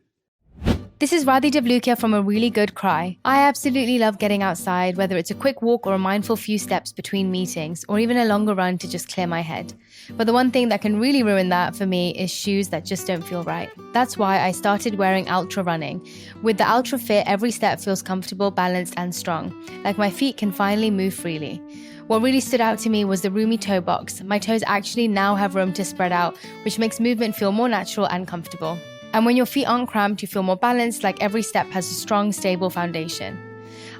This is Radhi Devlukia from A Really Good Cry. I absolutely love getting outside, whether it's a quick walk or a mindful few steps between meetings, or even a longer run to just clear my head. But the one thing that can really ruin that for me is shoes that just don't feel right. That's why I started wearing Ultra Running. With the Ultra Fit, every step feels comfortable, balanced, and strong. Like my feet can finally move freely. What really stood out to me was the roomy toe box. My toes actually now have room to spread out, which makes movement feel more natural and comfortable. And when your feet aren't cramped, you feel more balanced, like every step has a strong, stable foundation.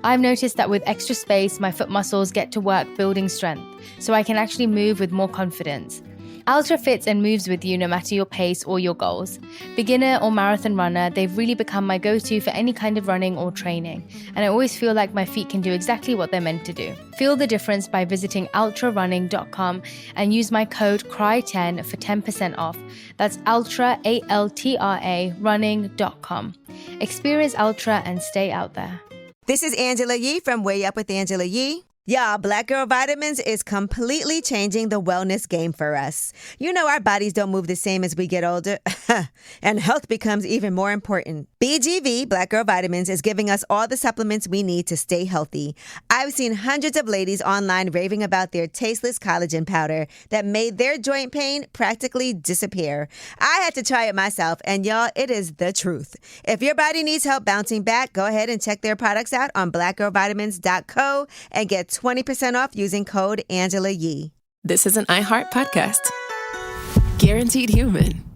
I've noticed that with extra space, my foot muscles get to work building strength, so I can actually move with more confidence. Ultra fits and moves with you no matter your pace or your goals. Beginner or marathon runner, they've really become my go-to for any kind of running or training, and I always feel like my feet can do exactly what they're meant to do. Feel the difference by visiting ultrarunning.com and use my code CRY10 for 10% off. That's ultra, ALTRA, running.com. Experience Ultra and stay out there. This is Angela Yee from Way Up with Angela Yee. Y'all, Black Girl Vitamins is completely changing the wellness game for us. You know our bodies don't move the same as we get older, and health becomes even more important. BGV, Black Girl Vitamins, is giving us all the supplements we need to stay healthy. I've seen hundreds of ladies online raving about their tasteless collagen powder that made their joint pain practically disappear. I had to try it myself, and y'all, it is the truth. If your body needs help bouncing back, go ahead and check their products out on blackgirlvitamins.co and get 20% off using code Angela Yee. This is an iHeart podcast. Guaranteed human.